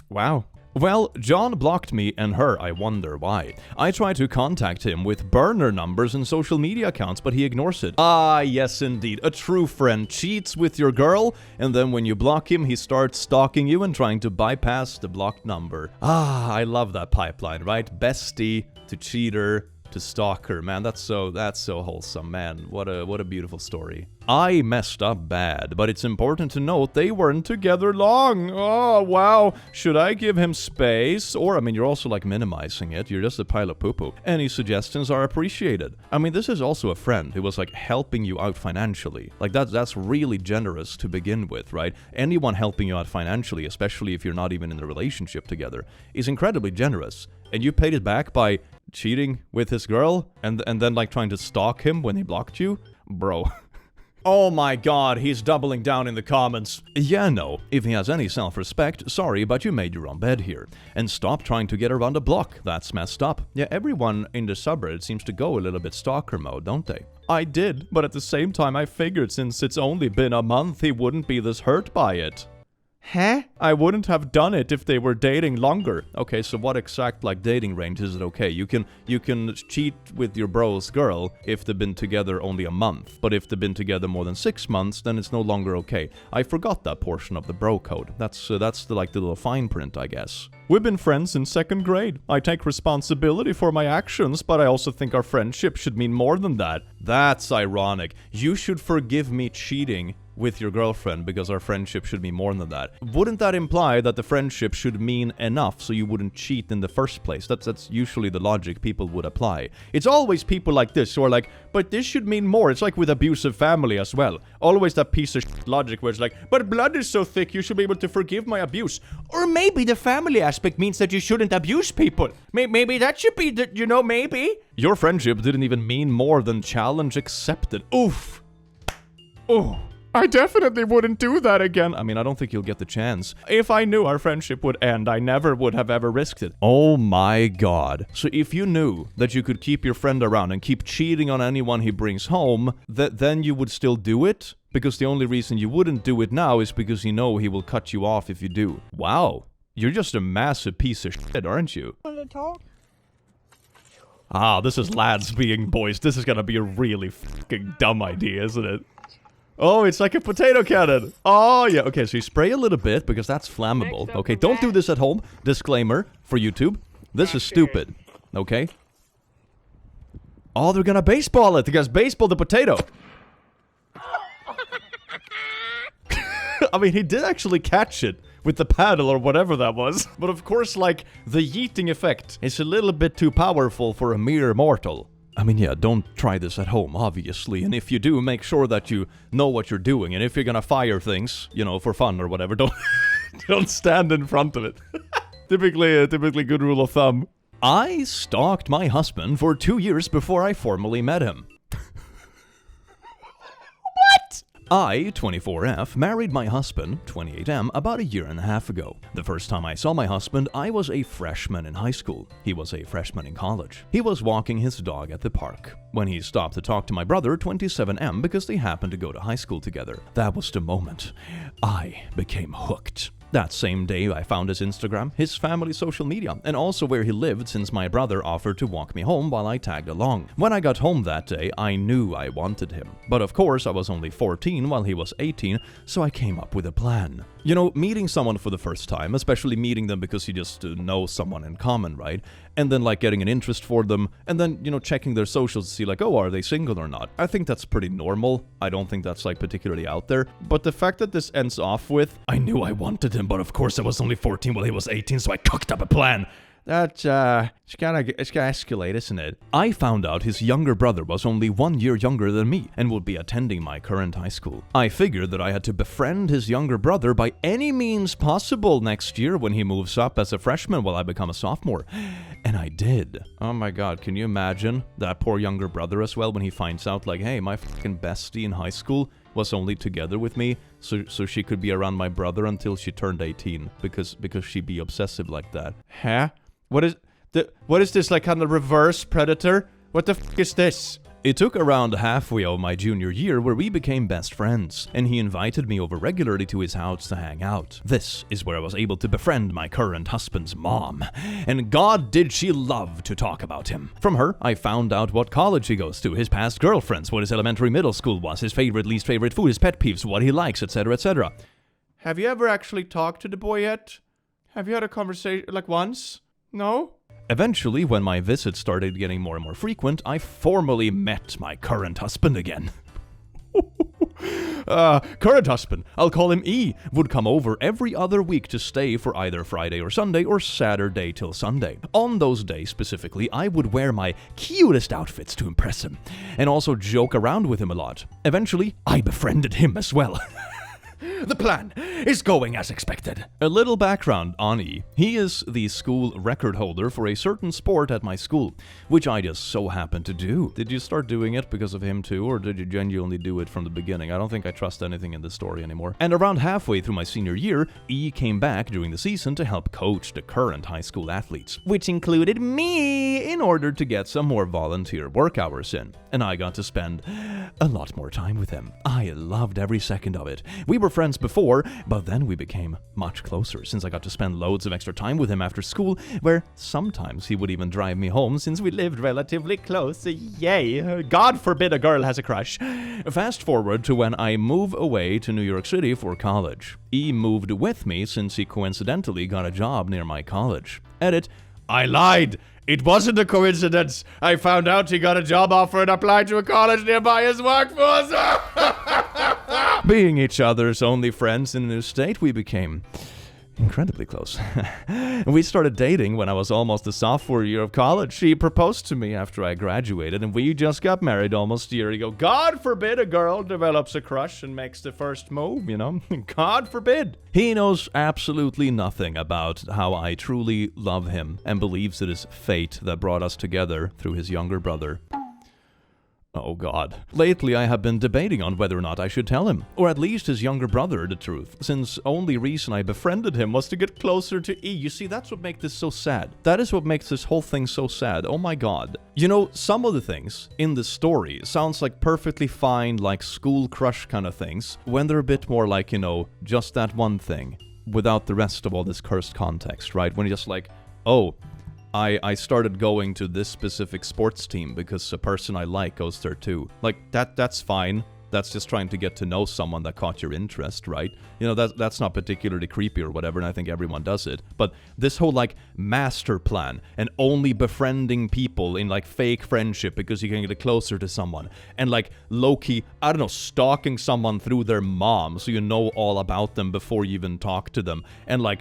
Wow. Well, John blocked me and her. I wonder why. I try to contact him with burner numbers and social media accounts, but he ignores it. Ah, yes indeed. A true friend cheats with your girl, and then when you block him, he starts stalking you and trying to bypass the blocked number. Ah, I love that pipeline, right? Bestie to cheater to stalker. Man, that's so wholesome, man. What a beautiful story. I messed up bad, but it's important to note they weren't together long. Oh, wow. Should I give him space? Or, I mean, you're also like minimizing it. You're just a pile of poo-poo. Any suggestions are appreciated. I mean, this is also a friend who was like helping you out financially. Like that's really generous to begin with, right? Anyone helping you out financially, especially if you're not even in a relationship together, is incredibly generous. And you paid it back by cheating with his girl and then like trying to stalk him when he blocked you? Bro. Oh my god, he's doubling down in the comments. Yeah, no. If he has any self-respect, sorry, but you made your own bed here. And stop trying to get around the block. That's messed up. Yeah, everyone in the subreddit seems to go a little bit stalker mode, don't they? I did, but at the same time I figured since it's only been a month, he wouldn't be this hurt by it. Huh? I wouldn't have done it if they were dating longer. Okay, so what exact like dating range is it okay? You can cheat with your bro's girl if they've been together only a month, but if they've been together more than 6 months, then it's no longer okay. I forgot that portion of the bro code. That's the like the little fine print, I guess. We've been friends in 2nd grade. I take responsibility for my actions, but I also think our friendship should mean more than that. That's ironic. You should forgive me cheating with your girlfriend because our friendship should be more than that. Wouldn't that imply that the friendship should mean enough so you wouldn't cheat in the first place? That's usually the logic people would apply. It's always people like this who are like, but this should mean more. It's like with abusive family as well. Always that piece of shit logic where it's like, but blood is so thick you should be able to forgive my abuse. Or maybe the family aspect means that you shouldn't abuse people. Maybe that should be the, maybe. Your friendship didn't even mean more than challenge accepted. Oof. Oh. I definitely wouldn't do that again. I mean, I don't think you'll get the chance. If I knew our friendship would end, I never would have ever risked it. Oh my god. So if you knew that you could keep your friend around and keep cheating on anyone he brings home, then you would still do it? Because the only reason you wouldn't do it now is because you know he will cut you off if you do. Wow. You're just a massive piece of shit, aren't you? Want to talk? Ah, this is lads being boys. This is gonna be a really fucking dumb idea, isn't it? Oh, it's like a potato cannon. Oh, yeah. Okay, so you spray a little bit because that's flammable. Okay, don't do this at home. Disclaimer for YouTube. This is stupid. Okay? Oh, they're gonna baseball it. Because baseball the potato. I mean, he did actually catch it with the paddle or whatever that was. But of course, like, the yeeting effect is a little bit too powerful for a mere mortal. I mean, yeah, don't try this at home, obviously, and if you do, make sure that you know what you're doing, and if you're gonna fire things, for fun or whatever, don't stand in front of it. typically good rule of thumb. I stalked my husband for 2 years before I formally met him. What? I, 24F, married my husband, 28M, about 1.5 years ago. The first time I saw my husband, I was a freshman in high school. He was a freshman in college. He was walking his dog at the park when he stopped to talk to my brother, 27M, because they happened to go to high school together. That was the moment I became hooked. That same day, I found his Instagram, his family's social media, and also where he lived since my brother offered to walk me home while I tagged along. When I got home that day, I knew I wanted him. But of course, I was only 14 while he was 18, so I came up with a plan. Meeting someone for the first time, especially meeting them because you just know someone in common, right? And then like getting an interest for them, and then, checking their socials to see like, oh, are they single or not? I think that's pretty normal. I don't think that's like particularly out there. But the fact that this ends off with, I knew I wanted him, but of course I was only 14 while he was 18, so I cooked up a plan. It's gotta escalate, isn't it? I found out his younger brother was only 1 year younger than me and would be attending my current high school. I figured that I had to befriend his younger brother by any means possible next year when he moves up as a freshman while I become a sophomore. And I did. Oh my god, can you imagine that poor younger brother as well when he finds out like, hey, my fucking bestie in high school was only together with me so she could be around my brother until she turned 18 because she'd be obsessive like that. Huh? What is this, like kind of reverse Predator? What the f*** is this? It took around halfway of my junior year where we became best friends, and he invited me over regularly to his house to hang out. This is where I was able to befriend my current husband's mom, and god did she love to talk about him. From her, I found out what college he goes to, his past girlfriends, what his elementary middle school was, his favorite, least favorite food, his pet peeves, what he likes, etc, etc. Have you ever actually talked to the boy yet? Have you had a conversation, like once? No? Eventually, when my visits started getting more and more frequent, I formally met my current husband again. Current husband, I'll call him E, would come over every other week to stay for either Friday or Sunday or Saturday till Sunday. On those days specifically, I would wear my cutest outfits to impress him, and also joke around with him a lot. Eventually, I befriended him as well. The plan is going as expected. A little background on E. He is the school record holder for a certain sport at my school, which I just so happen to do. Did you start doing it because of him too, or did you genuinely do it from the beginning? I don't think I trust anything in this story anymore. And around halfway through my senior year, E came back during the season to help coach the current high school athletes, which included me, in order to get some more volunteer work hours in. And I got to spend a lot more time with him. I loved every second of it. We were friends before, but then we became much closer since I got to spend loads of extra time with him after school, where sometimes he would even drive me home since we lived relatively close. Yay! God forbid a girl has a crush. Fast forward to when I move away to New York City for college. E moved with me since he coincidentally got a job near my college. Edit, I lied! It wasn't a coincidence. I found out he got a job offer and applied to a college nearby his workforce. Being each other's only friends in a new state, we became incredibly close. We started dating when I was almost a sophomore year of college. She proposed to me after I graduated, and we just got married almost a year ago. God forbid a girl develops a crush and makes the first move, you know? God forbid. He knows absolutely nothing about how I truly love him and believes it is fate that brought us together through his younger brother. Oh God. Lately I have been debating on whether or not I should tell him, or at least his younger brother, the truth, since only reason I befriended him was to get closer to E. You see, that's what makes this so sad. That is what makes this whole thing so sad. Oh my God. You know, some of the things in this story sounds like perfectly fine, like school crush kind of things, when they're a bit more like, you know, just that one thing, without the rest of all this cursed context, right? When you're just like, oh, I started going to this specific sports team because a person I like goes there too. Like, that's fine. That's just trying to get to know someone that caught your interest, right? You know, that's not particularly creepy or whatever, and I think everyone does it. But this whole, like, master plan and only befriending people in, like, fake friendship because you can get closer to someone. And, like, low-key, I don't know, stalking someone through their mom so you know all about them before you even talk to them. And, like,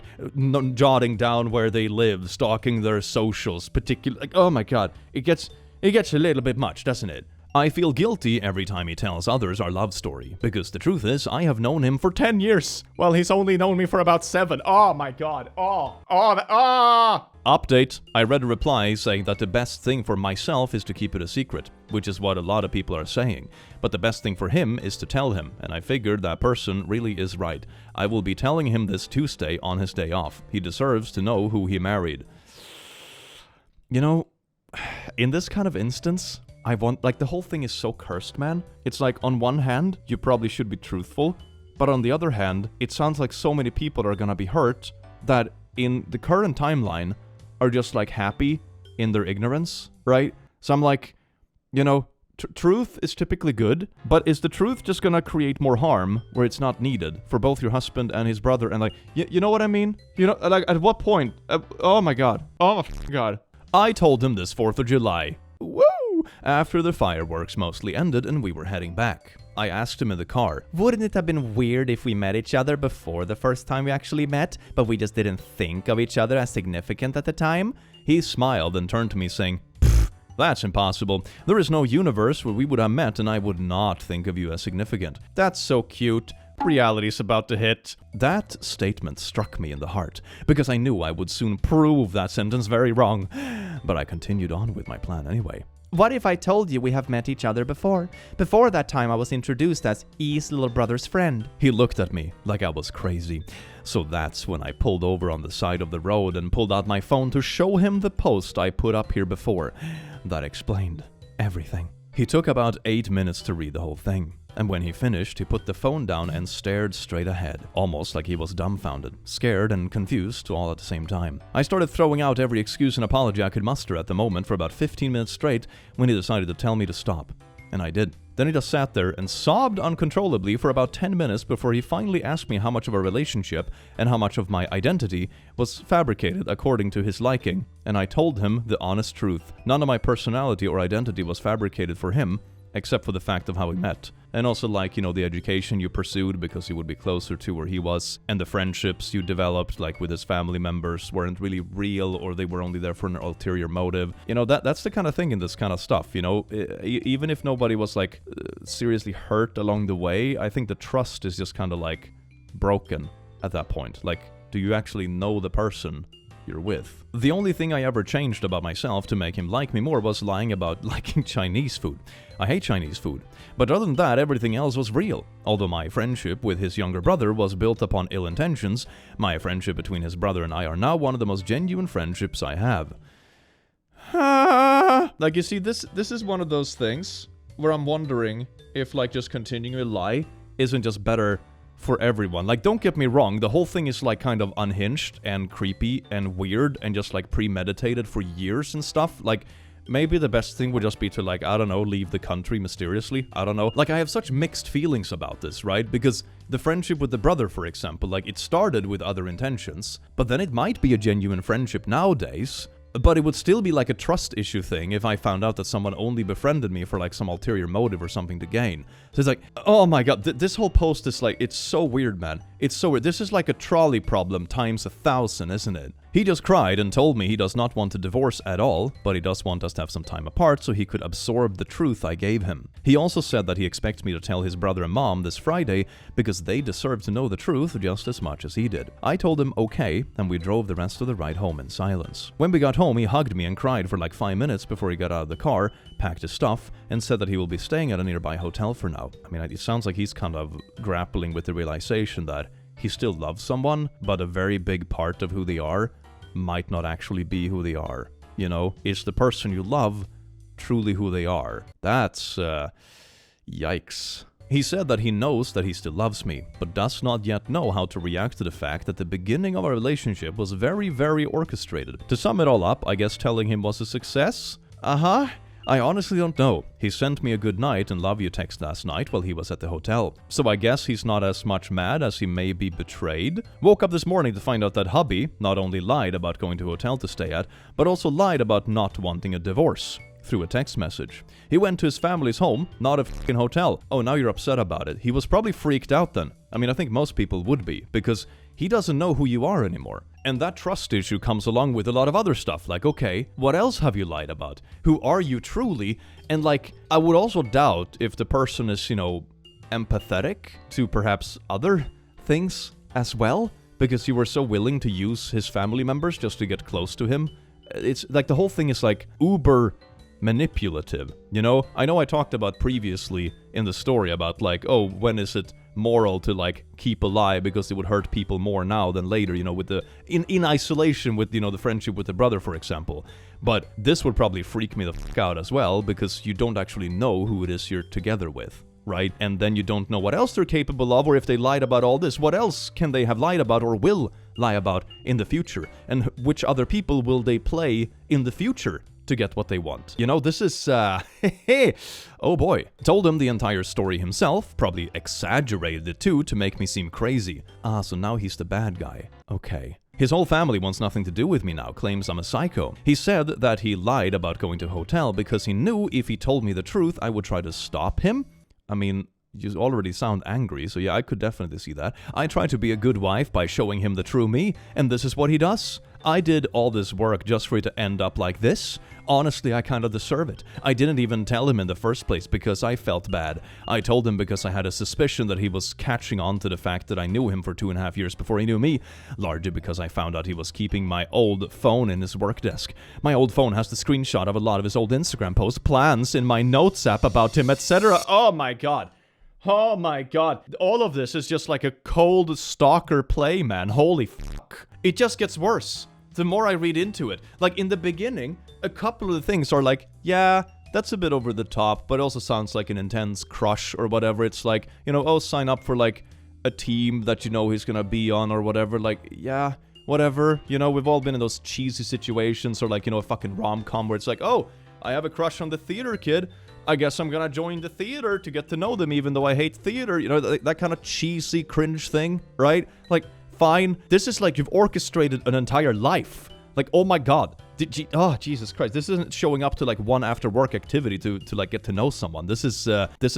jotting down where they live, stalking their socials, like, oh my God. It gets a little bit much, doesn't it? I feel guilty every time he tells others our love story, because the truth is, I have known him for 10 years. Well, he's only known me for about 7. Oh my God. Update. I read a reply saying that the best thing for myself is to keep it a secret, which is what a lot of people are saying. But the best thing for him is to tell him, and I figured that person really is right. I will be telling him this Tuesday on his day off. He deserves to know who he married. You know, in this kind of instance, the whole thing is so cursed, man. It's like, on one hand, you probably should be truthful, but on the other hand, it sounds like so many people are gonna be hurt that in the current timeline are just, like, happy in their ignorance, right? So I'm like, you know, truth is typically good, but is the truth just gonna create more harm where it's not needed for both your husband and his brother? And, like, you know what I mean? You know, like, at what point? Oh my God. Oh my God. I told him this 4th of July. Woo! After the fireworks mostly ended and we were heading back. I asked him in the car, wouldn't it have been weird if we met each other before the first time we actually met, but we just didn't think of each other as significant at the time? He smiled and turned to me saying, that's impossible. There is no universe where we would have met and I would not think of you as significant. That's so cute. Reality's about to hit. That statement struck me in the heart, because I knew I would soon prove that sentence very wrong. But I continued on with my plan anyway. What if I told you we have met each other before? Before that time I was introduced as E's little brother's friend. He looked at me like I was crazy. So that's when I pulled over on the side of the road and pulled out my phone to show him the post I put up here before. That explained everything. He took about 8 minutes to read the whole thing. And when he finished, he put the phone down and stared straight ahead, almost like he was dumbfounded, scared and confused all at the same time. I started throwing out every excuse and apology I could muster at the moment for about 15 minutes straight when he decided to tell me to stop. And I did. Then he just sat there and sobbed uncontrollably for about 10 minutes before he finally asked me how much of our relationship and how much of my identity was fabricated according to his liking. And I told him the honest truth. None of my personality or identity was fabricated for him, except for the fact of how we met. And also, like, you know, the education you pursued because you would be closer to where he was, and the friendships you developed, like with his family members, weren't really real, or they were only there for an ulterior motive. You know, that's the kind of thing in this kind of stuff, you know? Even if nobody was, like, seriously hurt along the way, I think the trust is just kind of, like, broken at that point. Like, do you actually know the person you're with? The only thing I ever changed about myself to make him like me more was lying about liking Chinese food. I hate Chinese food. But other than that, everything else was real. Although my friendship with his younger brother was built upon ill intentions, my friendship between his brother and I are now one of the most genuine friendships I have. Like, you see, this is one of those things where I'm wondering if, like, just continuing to lie isn't just better for everyone. Like, don't get me wrong, the whole thing is, like, kind of unhinged and creepy and weird and just, like, premeditated for years and stuff. Like, maybe the best thing would just be to, like, I don't know, leave the country mysteriously. I don't know. Like, I have such mixed feelings about this, right? Because the friendship with the brother, for example, like, it started with other intentions, but then it might be a genuine friendship nowadays. But it would still be like a trust issue thing if I found out that someone only befriended me for like some ulterior motive or something to gain. So it's like, oh my god, this whole post is like, it's so weird, man. It's so weird. This is like a trolley problem times 1,000, isn't it? He just cried and told me he does not want a divorce at all, but he does want us to have some time apart so he could absorb the truth I gave him. He also said that he expects me to tell his brother and mom this Friday because they deserve to know the truth just as much as he did. I told him okay, and we drove the rest of the ride home in silence. When we got home, he hugged me and cried for like 5 minutes before he got out of the car, packed his stuff, and said that he will be staying at a nearby hotel for now. I mean, it sounds like he's kind of grappling with the realization that he still loves someone, but a very big part of who they are might not actually be who they are. You know, is the person you love truly who they are? That's, yikes. He said that he knows that he still loves me, but does not yet know how to react to the fact that the beginning of our relationship was very, very orchestrated. To sum it all up, I guess telling him was a success? I honestly don't know. He sent me a good night and love you text last night while he was at the hotel. So I guess he's not as much mad as he may be betrayed. Woke up this morning to find out that hubby not only lied about going to a hotel to stay at, but also lied about not wanting a divorce through a text message. He went to his family's home, not a fucking hotel. Oh, now you're upset about it. He was probably freaked out then. I mean, I think most people would be, because he doesn't know who you are anymore. And that trust issue comes along with a lot of other stuff, like, okay, what else have you lied about? Who are you truly? And like, I would also doubt if the person is, you know, empathetic to perhaps other things as well, because you were so willing to use his family members just to get close to him. It's like the whole thing is like uber manipulative, you know? I know I talked about previously in the story about like, oh, when is it moral to like keep a lie because it would hurt people more now than later, you know, with the in isolation with, you know, the friendship with the brother, for example. But this would probably freak me the fuck out as well, because you don't actually know who it is you're together with, right? And then you don't know what else they're capable of, or if they lied about all this, what else can they have lied about or will lie about in the future? And which other people will they play in the future to get what they want? You know, this is, oh boy. Told him the entire story himself, probably exaggerated it too to make me seem crazy. So now he's the bad guy. Okay. His whole family wants nothing to do with me now, claims I'm a psycho. He said that he lied about going to a hotel because he knew if he told me the truth, I would try to stop him. I mean, you already sound angry, so yeah, I could definitely see that. I try to be a good wife by showing him the true me, and this is what he does. I did all this work just for it to end up like this. Honestly, I kind of deserve it. I didn't even tell him in the first place because I felt bad. I told him because I had a suspicion that he was catching on to the fact that I knew him for 2.5 years before he knew me, largely because I found out he was keeping my old phone in his work desk. My old phone has the screenshot of a lot of his old Instagram posts, plans in my notes app about him, etc. Oh my god. Oh my god. All of this is just like a cold stalker play, man. Holy fuck. It just gets worse the more I read into it. Like, in the beginning, a couple of the things are like, yeah, that's a bit over the top, but it also sounds like an intense crush or whatever. It's like, you know, oh, sign up for like a team that you know he's gonna be on or whatever. Like, yeah, whatever. You know, we've all been in those cheesy situations, or like, you know, a fucking rom-com where it's like, oh, I have a crush on the theater kid. I guess I'm gonna join the theater to get to know them even though I hate theater. You know, that kind of cheesy cringe thing, right? Like, fine. This is like you've orchestrated an entire life. Like, oh my god. Oh, Jesus Christ. This isn't showing up to like one after work activity to like get to know someone. This is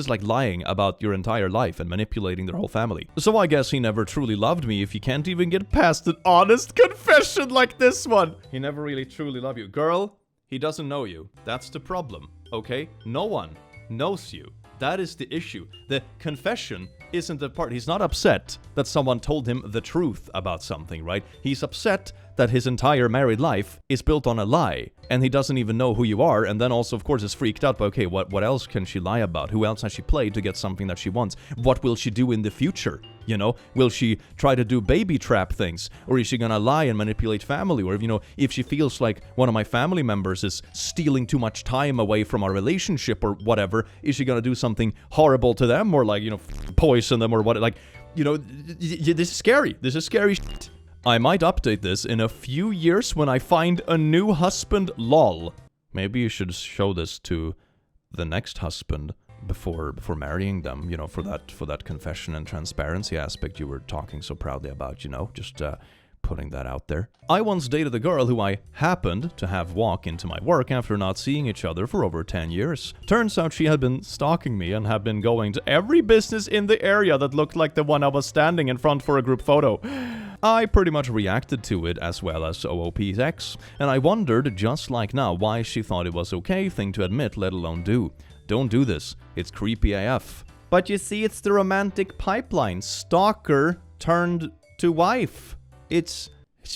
like lying about your entire life and manipulating their whole family. So I guess he never truly loved me if you can't even get past an honest confession like this one. He never really truly loved you. Girl, he doesn't know you. That's the problem, okay? No one knows you. That is the issue. The confession isn't the part. He's not upset that someone told him the truth about something, right? He's upset that his entire married life is built on a lie, and he doesn't even know who you are, and then also, of course, is freaked out by, okay, what else can she lie about? Who else has she played to get something that she wants? What will she do in the future? You know, will she try to do baby trap things? Or is she gonna lie and manipulate family? Or, you know, if she feels like one of my family members is stealing too much time away from our relationship or whatever, is she gonna do something horrible to them? Or like, you know, poison them or what? Like, you know, this is scary. This is scary shit. I might update this in a few years when I find a new husband, lol. Maybe you should show this to the next husband before marrying them, you know, for that confession and transparency aspect you were talking so proudly about, you know. Just putting that out there. I once dated a girl who I happened to have walk into my work after not seeing each other for over 10 years. Turns out she had been stalking me and had been going to every business in the area that looked like the one I was standing in front for a group photo. I pretty much reacted to it as well as OOP's ex, and I wondered, just like now, why she thought it was okay thing to admit, let alone do. Don't do this. It's creepy AF. But you see, it's the romantic pipeline. Stalker turned to wife. It's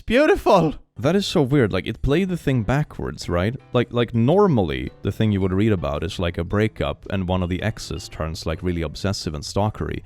beautiful. That is so weird. Like, it played the thing backwards, right? Like normally, the thing you would read about is like a breakup and one of the exes turns like really obsessive and stalkery.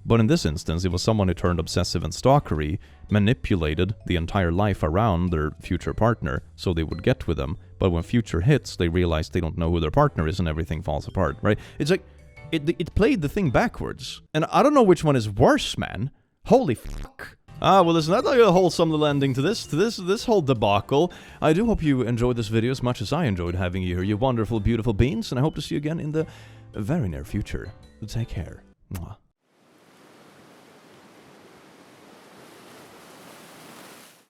But in this instance, it was someone who turned obsessive and stalkery, manipulated the entire life around their future partner so they would get with them. But when future hits, they realize they don't know who their partner is and everything falls apart, right? It's like, it played the thing backwards. And I don't know which one is worse, man. Holy fuck. Well, isn't that like a wholesome little ending to this whole debacle? I do hope you enjoyed this video as much as I enjoyed having you here, you wonderful, beautiful beings, and I hope to see you again in the very near future. Take care. Mwah.